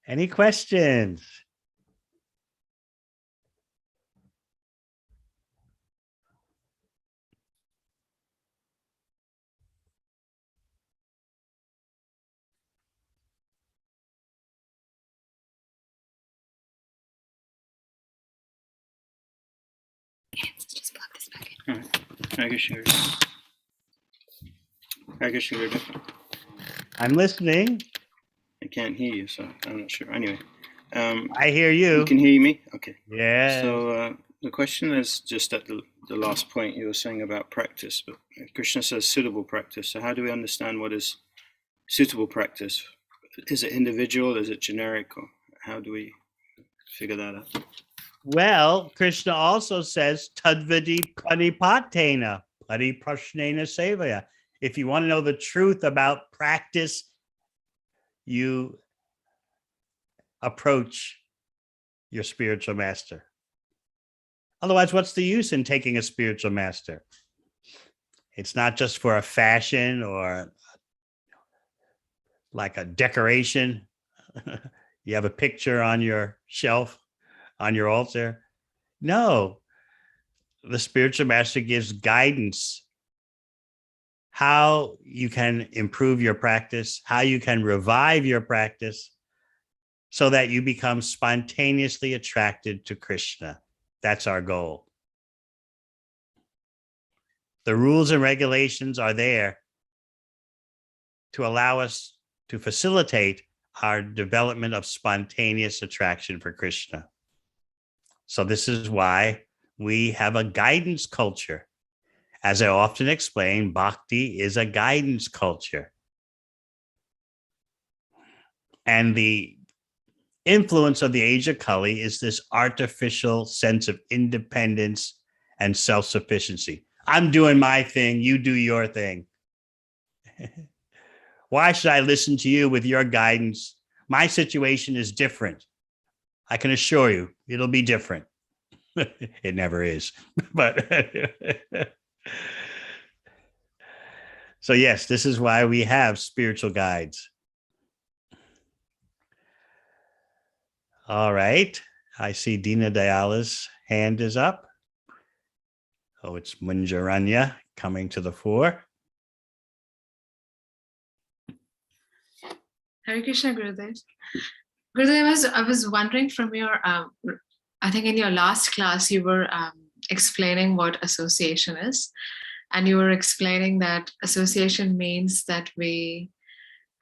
Any questions? Just plug this back in. I guess you're I'm listening. I can't hear you, so I'm not sure. Anyway, I hear you. You can hear me? Okay. Yeah. So the question is just at the last point you were saying about practice, but Krishna says suitable practice. So how do we understand what is suitable practice? Is it individual? Is it generic? Or how do we figure that out? Well, Krishna also says, Tadvidi pranipatena, pariprashnena sevaya. If you want to know the truth about practice, you approach your spiritual master. Otherwise, what's the use in taking a spiritual master? It's not just for a fashion or like a decoration. You have a picture on your shelf, on your altar. No, the spiritual master gives guidance how you can improve your practice, how you can revive your practice so that you become spontaneously attracted to Krishna. That's our goal. The rules and regulations are there to allow us to facilitate our development of spontaneous attraction for Krishna. So this is why we have a guidance culture. As I often explain, bhakti is a guidance culture. And the influence of the age of Kali is this artificial sense of independence and self-sufficiency. I'm doing my thing, you do your thing. Why should I listen to you with your guidance? My situation is different. I can assure you, it'll be different. It never is. But so yes, this is why we have spiritual guides. All right. I see Dina Dayala's hand is up. Oh, it's Munjaranya coming to the fore. Hare Krishna, Gurudev. Gurudev, I was wondering from your, I think in your last class, you were explaining what association is. And you were explaining that association means that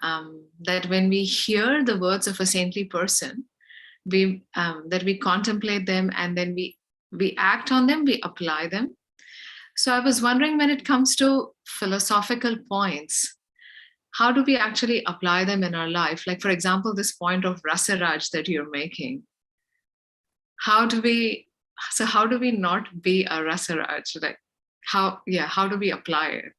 that when we hear the words of a saintly person, that we contemplate them and then we act on them, we apply them. So I was wondering, when it comes to philosophical points, how do we actually apply them in our life? Like, for example, this point of Rasaraj that you're making. How do we not be a Rasaraj? Like, how do we apply it?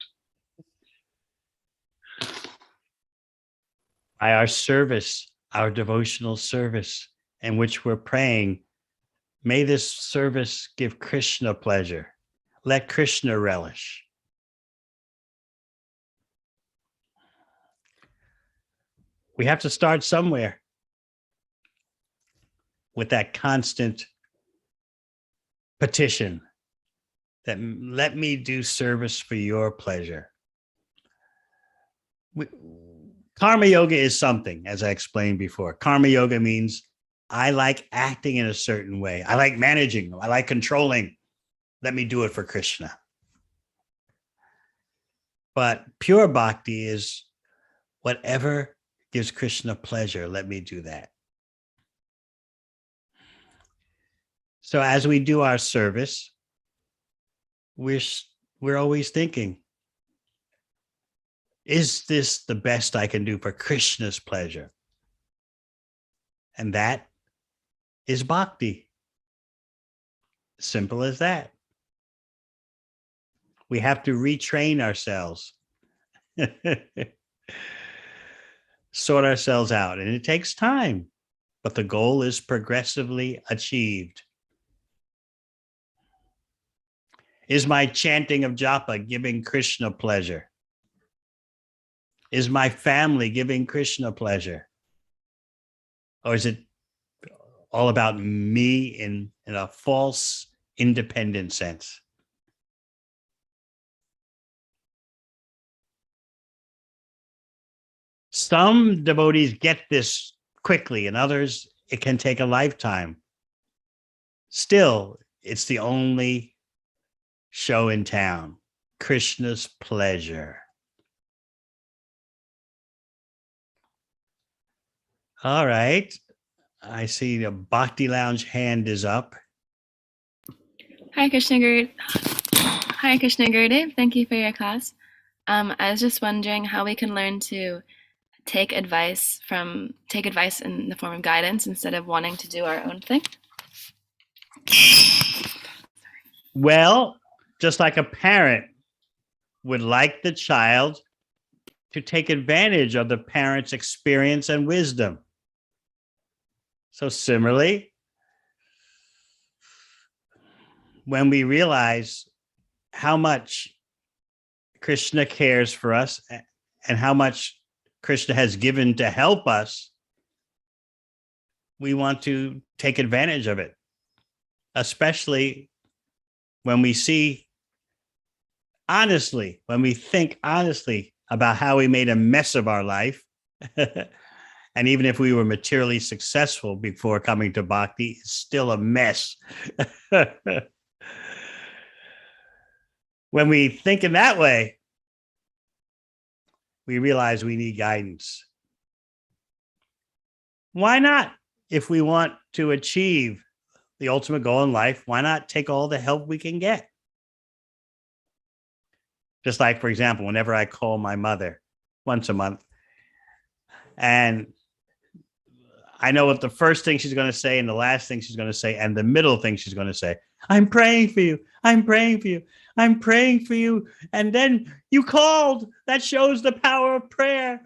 By our service, our devotional service in which we're praying, may this service give Krishna pleasure. Let Krishna relish. We have to start somewhere with that constant petition that let me do service for your pleasure. Karma yoga is something, as I explained before. Karma yoga means I like acting in a certain way. I like managing. I like controlling. Let me do it for Krishna. But pure bhakti is whatever gives Krishna pleasure, let me do that. So as we do our service, we're always thinking, is this the best I can do for Krishna's pleasure? And that is bhakti. Simple as that. We have to retrain ourselves. sort ourselves out, and it takes time, but the goal is progressively achieved. Is my chanting of japa giving Krishna pleasure? Is my family giving Krishna pleasure? Or is it all about me in a false, independent sense? Some devotees get this quickly, and others, it can take a lifetime. Still, it's the only show in town, Krishna's pleasure. All right. I see the Bhakti Lounge hand is up. Hi, Krishna Guru. Hi, Krishna Gurudev. Thank you for your class. I was just wondering how we can learn to take advice in the form of guidance instead of wanting to do our own thing. Well, just like a parent would like the child to take advantage of the parent's experience and wisdom. So similarly, when we realize how much Krishna cares for us and how much Krishna has given to help us, we want to take advantage of it, especially when we see honestly, when we think honestly about how we made a mess of our life. And even if we were materially successful before coming to Bhakti, it's still a mess. When we think in that way, we realize we need guidance. Why not? If we want to achieve the ultimate goal in life, why not take all the help we can get? Just like, for example, whenever I call my mother once a month, and I know what the first thing she's going to say and the last thing she's going to say and the middle thing she's going to say. I'm praying for you. I'm praying for you. I'm praying for you. And then you called. That shows the power of prayer.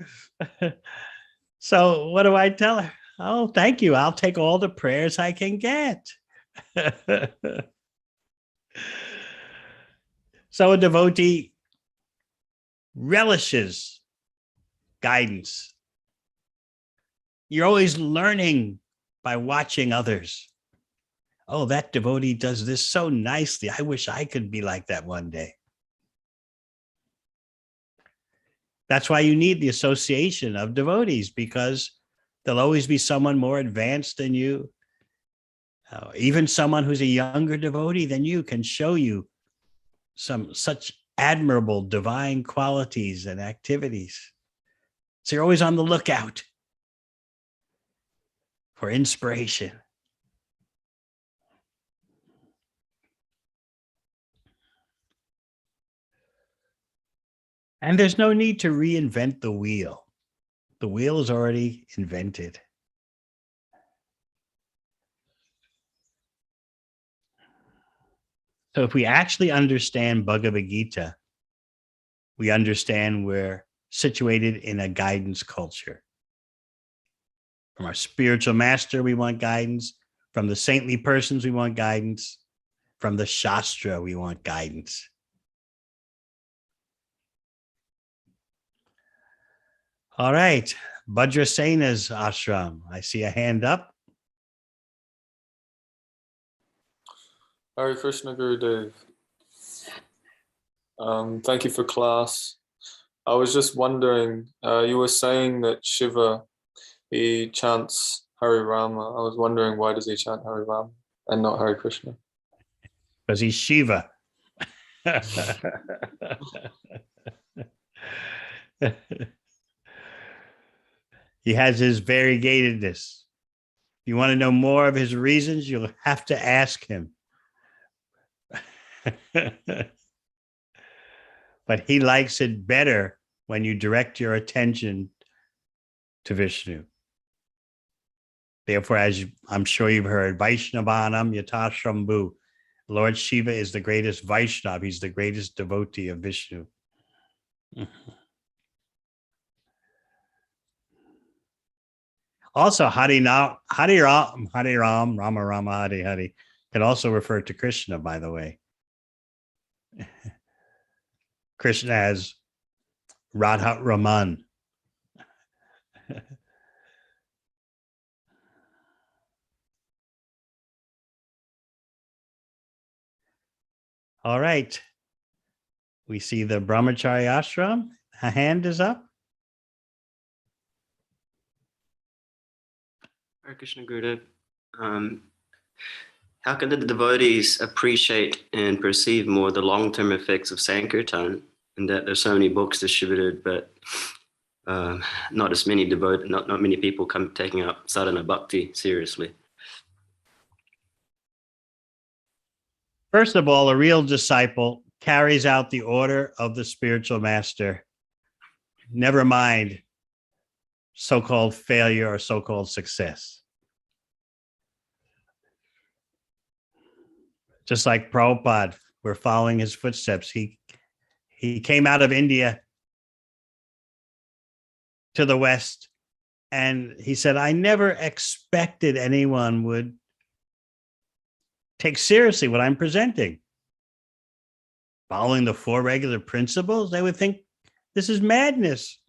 So what do I tell her? Oh, thank you. I'll take all the prayers I can get. So a devotee relishes guidance. You're always learning by watching others. Oh, that devotee does this so nicely. I wish I could be like that one day. That's why you need the association of devotees, because there'll always be someone more advanced than you. Even someone who's a younger devotee than you can show you some such admirable divine qualities and activities. So you're always on the lookout for inspiration. And there's no need to reinvent the wheel. The wheel is already invented. So if we actually understand Bhagavad Gita, we understand we're situated in a guidance culture. From our spiritual master, we want guidance. From the saintly persons, we want guidance. From the Shastra, we want guidance. All right, Bhadrasena's ashram. I see a hand up. Hare Krishna Gurudev. Thank you for class. I was just wondering, you were saying that Shiva, he chants Hare Rama. I was wondering, why does he chant Hare Rama and not Hare Krishna? Because he's Shiva. He has his variegatedness. If you want to know more of his reasons, you'll have to ask him. But he likes it better when you direct your attention to Vishnu. Therefore, as I'm sure you've heard, Vaishnavanam Yata Shambhu. Lord Shiva is the greatest Vaishnav. He's the greatest devotee of Vishnu. Also, Hari Ram, Rama Rama, Hari Hari can also refer to Krishna, by the way. Krishna as Radha Raman. All right. We see the Brahmachari ashram. A hand is up. Hare Krishna Gurudev. How can the devotees appreciate and perceive more the long-term effects of Sankirtan, and that there's so many books distributed, but not as many not many people taking up sadhana bhakti seriously? First of all, a real disciple carries out the order of the spiritual master. Never mind so-called failure or so-called success. Just like Prabhupada, we're following his footsteps. He came out of India to the West, and he said, I never expected anyone would take seriously what I'm presenting. Following the four regular principles, they would think this is madness.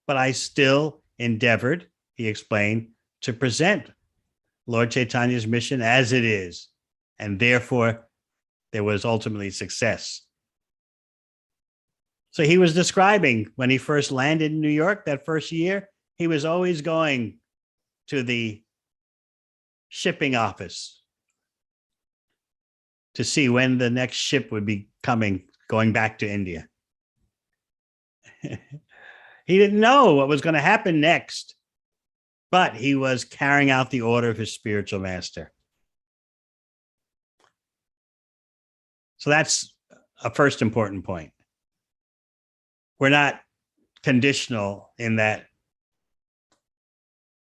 But I still endeavored, he explained, to present Lord Chaitanya's mission as it is. And therefore, there was ultimately success. So he was describing when he first landed in New York that first year, he was always going to the shipping office to see when the next ship would be going back to India. He didn't know what was going to happen next, but he was carrying out the order of his spiritual master. So that's a first important point. We're not conditional in that,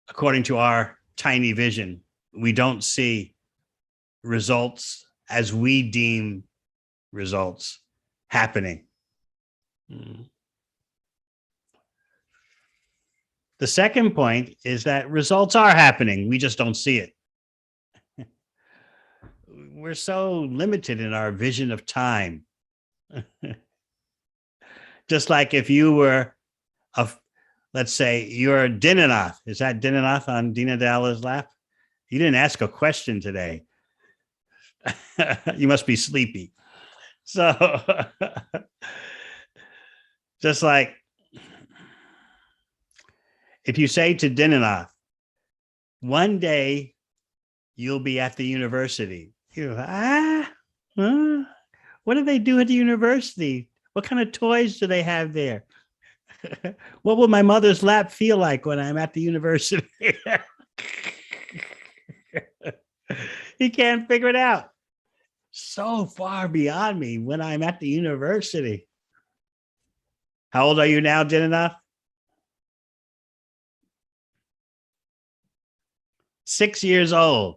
according to our tiny vision, we don't see results as we deem results happening. The second point is that results are happening. We just don't see it. We're so limited in our vision of time. Just like if you were, let's say you're Dinanath. Is that Dinanath on Dinadala's lap? You didn't ask a question today. You must be sleepy. So just like if you say to Dinanath, one day you'll be at the university. You go, what do they do at the university? What kind of toys do they have there? What will my mother's lap feel like when I'm at the university? He can't figure it out. So far beyond me when I'm at the university. How old are you now, Dinanath? 6 years old.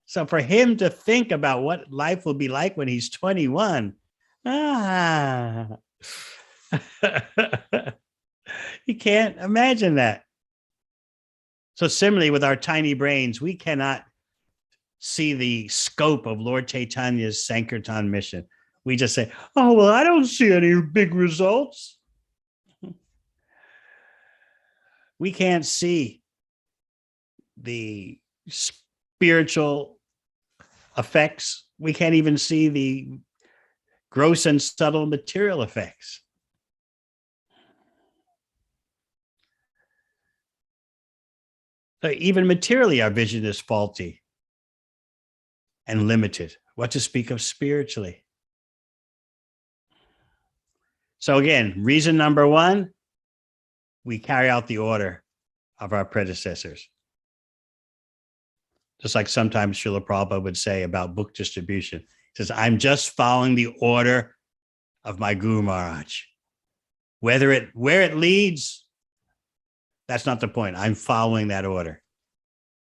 So for him to think about what life will be like when he's 21, he can't imagine that. So similarly with our tiny brains, we cannot see the scope of Lord Chaitanya's Sankirtan mission. We just say, oh, well, I don't see any big results. We can't see the spiritual effects. We can't even see the gross and subtle material effects. So even materially, our vision is faulty and limited. What to speak of spiritually? So again, reason number one, we carry out the order of our predecessors. Just like sometimes Srila Prabhupada would say about book distribution. He says, I'm just following the order of my Guru Maharaj. Where it leads, that's not the point. I'm following that order.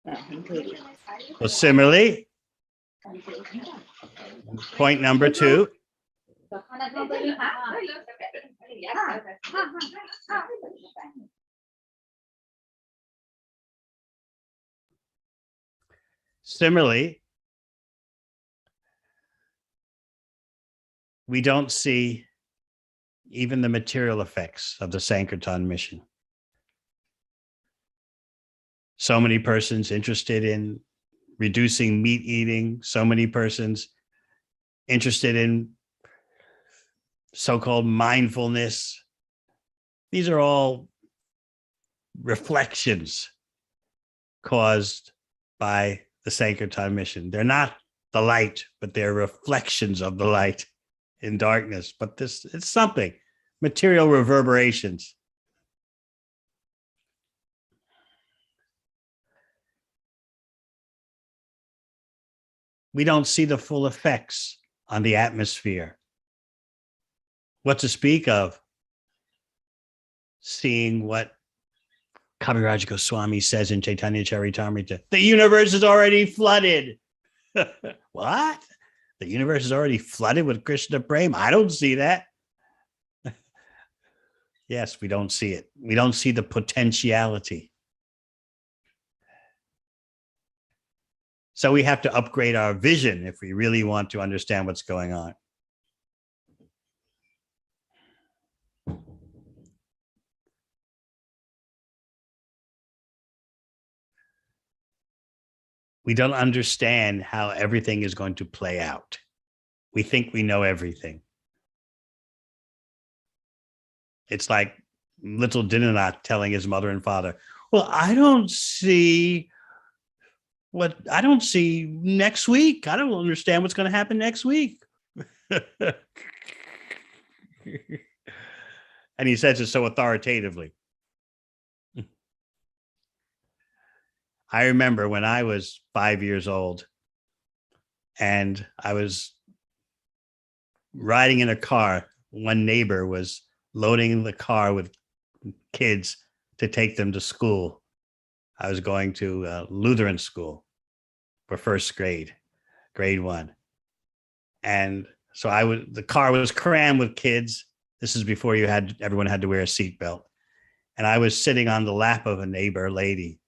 Well, similarly, point number two, Similarly, we don't see even the material effects of the Sankirtan mission. So many persons interested in reducing meat eating, so many persons interested in so-called mindfulness. These are all reflections caused by the Sankirtan mission. They're not the light, but they're reflections of the light in darkness. But it's something, material reverberations. We don't see the full effects on the atmosphere. What to speak of seeing what Kaviraj Goswami says in Chaitanya Charitamrita, the universe is already flooded. What? The universe is already flooded with Krishna Prema? I don't see that. Yes, we don't see it. We don't see the potentiality. So we have to upgrade our vision if we really want to understand what's going on. We don't understand how everything is going to play out. We think we know everything. It's like little Dinanath telling his mother and father, well, I don't see next week. I don't understand what's going to happen next week. And he says it so authoritatively. I remember when I was 5 years old and I was riding in a car, one neighbor was loading the car with kids to take them to school. I was going to Lutheran school for first grade, grade 1. And so the car was crammed with kids. This is before everyone had to wear a seatbelt. And I was sitting on the lap of a neighbor lady.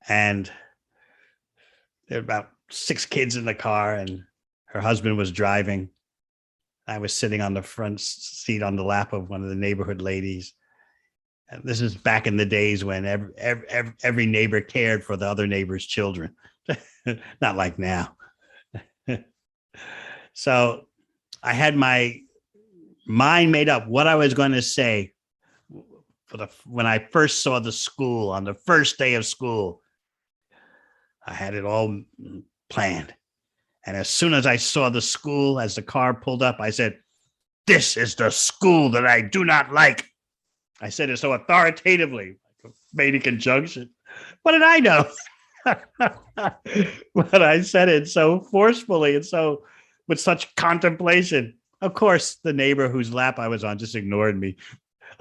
And there were about 6 kids in the car, and her husband was driving. I was sitting on the front seat on the lap of one of the neighborhood ladies. And this is back in the days when every neighbor cared for the other neighbor's children. Not like now. So I had my mind made up what I was going to say when I first saw the school on the first day of school. I had it all planned. And as soon as I saw the school, as the car pulled up, I said, "This is the school that I do not like." I said it so authoritatively, made a conjunction. What did I know? But I said it so forcefully and so with such contemplation. Of course, the neighbor whose lap I was on just ignored me.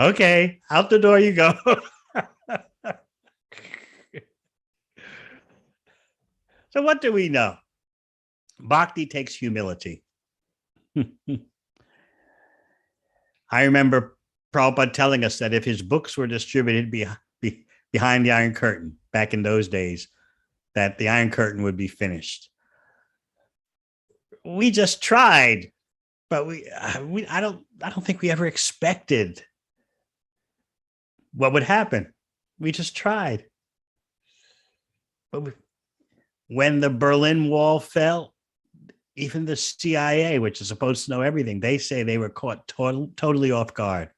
Okay, out the door you go. So what do we know? Bhakti takes humility. I remember Prabhupada telling us that if his books were distributed behind the Iron Curtain back in those days, that the Iron Curtain would be finished. We just tried, but I don't think we ever expected what would happen. We just tried. But when the Berlin Wall fell, even the CIA, which is supposed to know everything, they say they were caught totally off guard.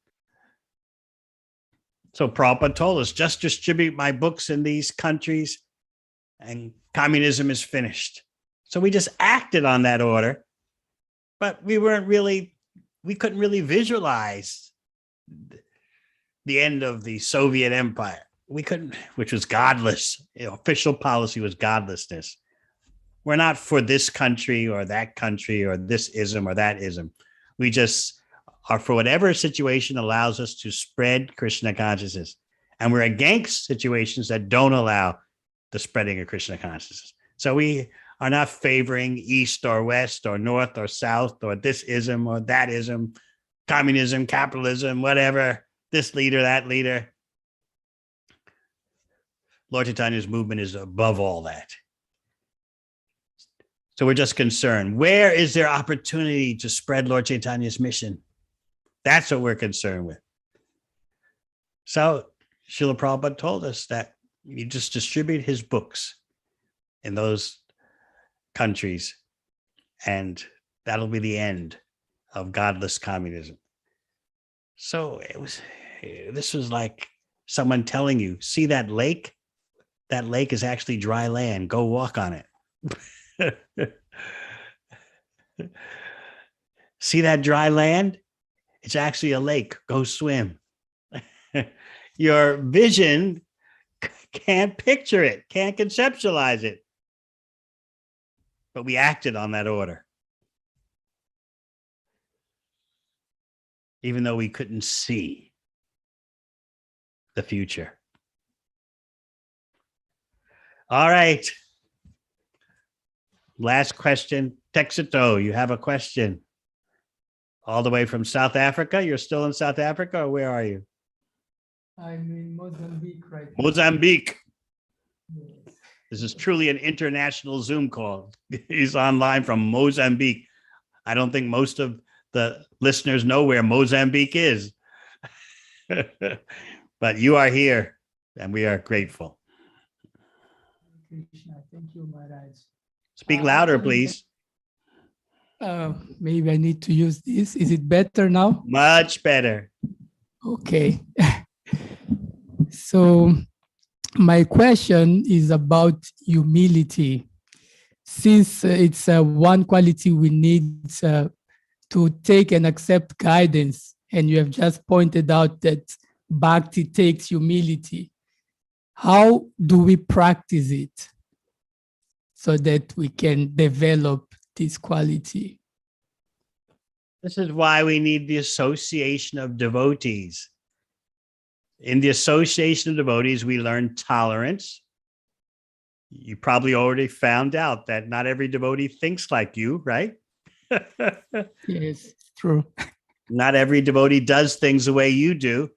So Prabhupada told us, just distribute my books in these countries and communism is finished. So we just acted on that order, but we couldn't really visualize the end of the Soviet Empire. We couldn't, which was godless. Official policy was godlessness. We're not for this country or that country or this ism or that ism. We just are for whatever situation allows us to spread Krishna consciousness. And we're against situations that don't allow the spreading of Krishna consciousness. So we are not favoring East or West or North or South or this ism or that ism, communism, capitalism, whatever, this leader, that leader. Lord Chaitanya's movement is above all that. So we're just concerned. Where is there opportunity to spread Lord Chaitanya's mission? That's what we're concerned with. So Srila Prabhupada told us that you just distribute his books in those countries, and that'll be the end of godless communism. So this was like someone telling you, see that lake? That lake is actually dry land. Go walk on it. See that dry land? It's actually a lake. Go swim. Your vision can't picture it, can't conceptualize it. But we acted on that order, even though we couldn't see the future. All right. Last question. Texito, you have a question? All the way from South Africa? You're still in South Africa, or where are you? I'm in Mozambique right now. Mozambique. Yes. This is truly an international Zoom call. He's online from Mozambique. I don't think most of the listeners know where Mozambique is. But you are here, and we are grateful. Krishna, thank you, Maharaj. Speak louder, please. Maybe I need to use this. Is it better now? Much better. Okay. So my question is about humility. Since it's one quality we need to take and accept guidance, and you have just pointed out that bhakti takes humility, how do we practice it so that we can develop this quality? This is why we need the association of devotees. In the association of devotees, we learn tolerance. You probably already found out that not every devotee thinks like you, right? Yes, true. Not every devotee does things the way you do.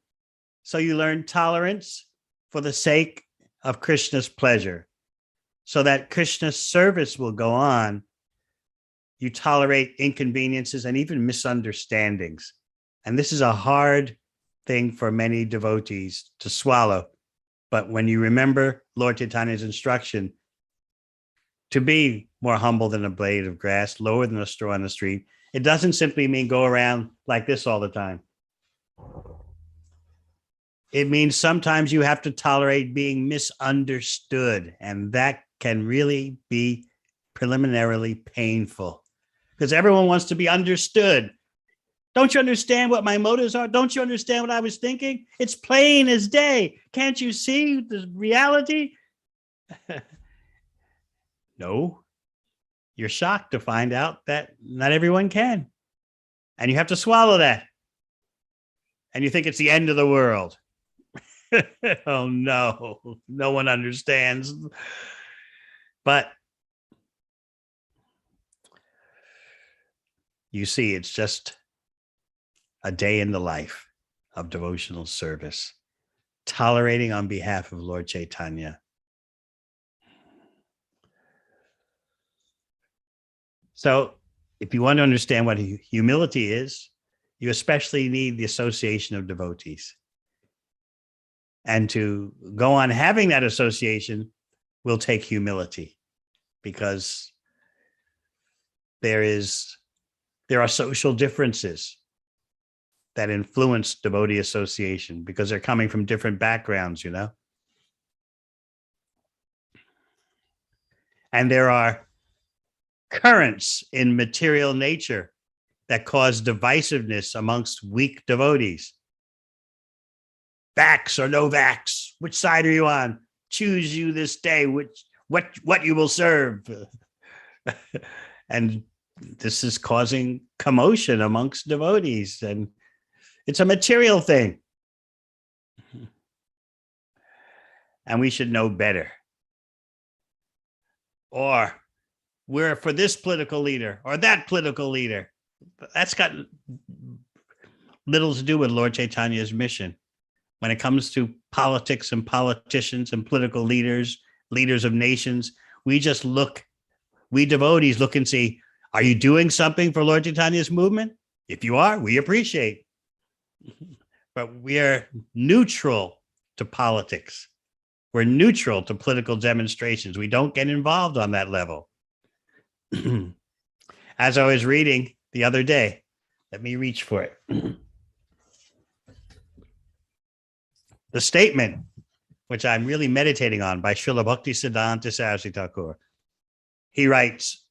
So you learn tolerance for the sake of Krishna's pleasure, so that Krishna's service will go on. You tolerate inconveniences and even misunderstandings. And this is a hard thing for many devotees to swallow. But when you remember Lord Chaitanya's instruction to be more humble than a blade of grass, lower than a straw on the street, it doesn't simply mean go around like this all the time. It means sometimes you have to tolerate being misunderstood, and that can really be preliminarily painful because everyone wants to be understood. Don't you understand what my motives are? Don't you understand what I was thinking? It's plain as day. Can't you see the reality? No, you're shocked to find out that not everyone can. And you have to swallow that. And you think it's the end of the world. Oh, no, no one understands. But you see, it's just a day in the life of devotional service, tolerating on behalf of Lord Chaitanya. So if you want to understand what humility is, you especially need the association of devotees. And to go on having that association will take humility, because there are social differences that influence devotee association because they're coming from different backgrounds, you know. And there are currents in material nature that cause divisiveness amongst weak devotees. Vax or no vax, which side are you on? Choose you this day what you will serve. And this is causing commotion amongst devotees, and it's a material thing. And we should know better. Or we're for this political leader or that political leader. That's got little to do with Lord Chaitanya's mission. When it comes to politics and politicians and political leaders, leaders of nations, we just look we devotees look and see, are you doing something for Lord Chaitanya's movement? If you are, we appreciate. But we are neutral to politics. We're neutral to political demonstrations. We don't get involved on that level. As I was reading the other day, let me reach for it. The statement, which I'm really meditating on, by Srila Bhaktisiddhanta Saraswati Thakur. He writes,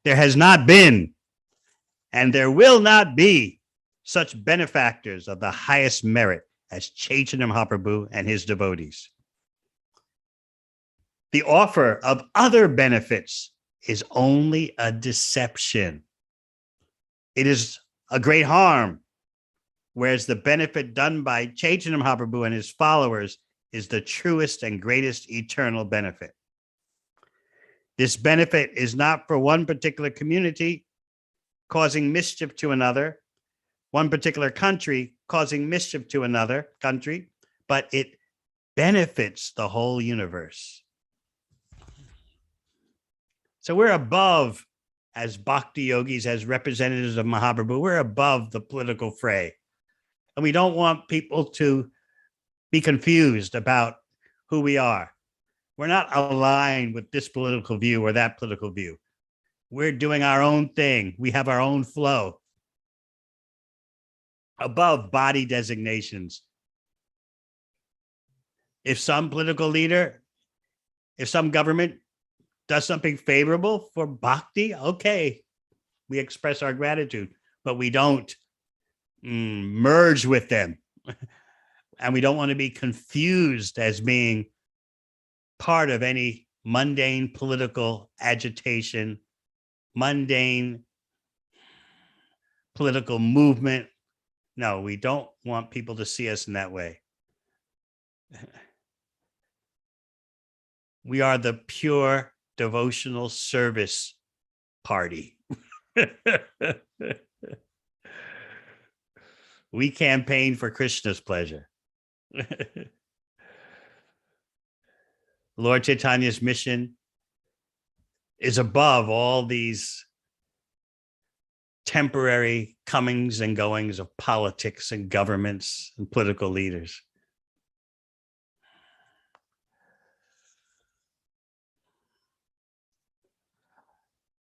there has not been and there will not be such benefactors of the highest merit as Chaitanya Mahaprabhu and his devotees. The offer of other benefits is only a deception. It is a great harm, whereas the benefit done by Chaitanya Mahaprabhu and his followers is the truest and greatest eternal benefit. This benefit is not for one particular community causing mischief to another, one particular country causing mischief to another country, but it benefits the whole universe. So we're above, as bhakti yogis, as representatives of Mahaprabhu, we're above the political fray. And we don't want people to be confused about who we are. We're not aligned with this political view or that political view. We're doing our own thing. We have our own flow. Above body designations. If some political leader, if some government does something favorable for bhakti, okay, we express our gratitude, but we don't merge with them. And we don't want to be confused as being part of any mundane political agitation, mundane political movement. No, we don't want people to see us in that way. We are the pure devotional service party. We campaign for Krishna's pleasure. Lord Chaitanya's mission is above all these temporary comings and goings of politics and governments and political leaders.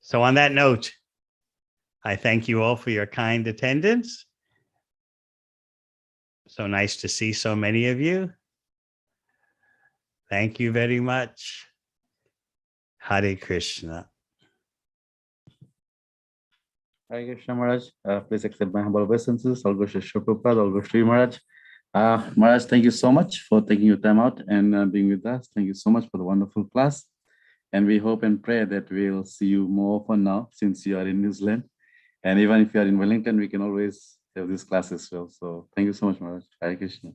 So on that note, I thank you all for your kind attendance. So nice to see so many of you. Thank you very much. Hare Krishna. Hare Krishna Maharaj. Please accept my humble obeisances. All goes to Srila Prabhupada, all goes to you, Maharaj. Maharaj, thank you so much for taking your time out and being with us. Thank you so much for the wonderful class. And we hope and pray that we'll see you more often now since you are in New Zealand. And even if you are in Wellington, we can always have this class as well. So thank you so much, Maharaj. Hare Krishna.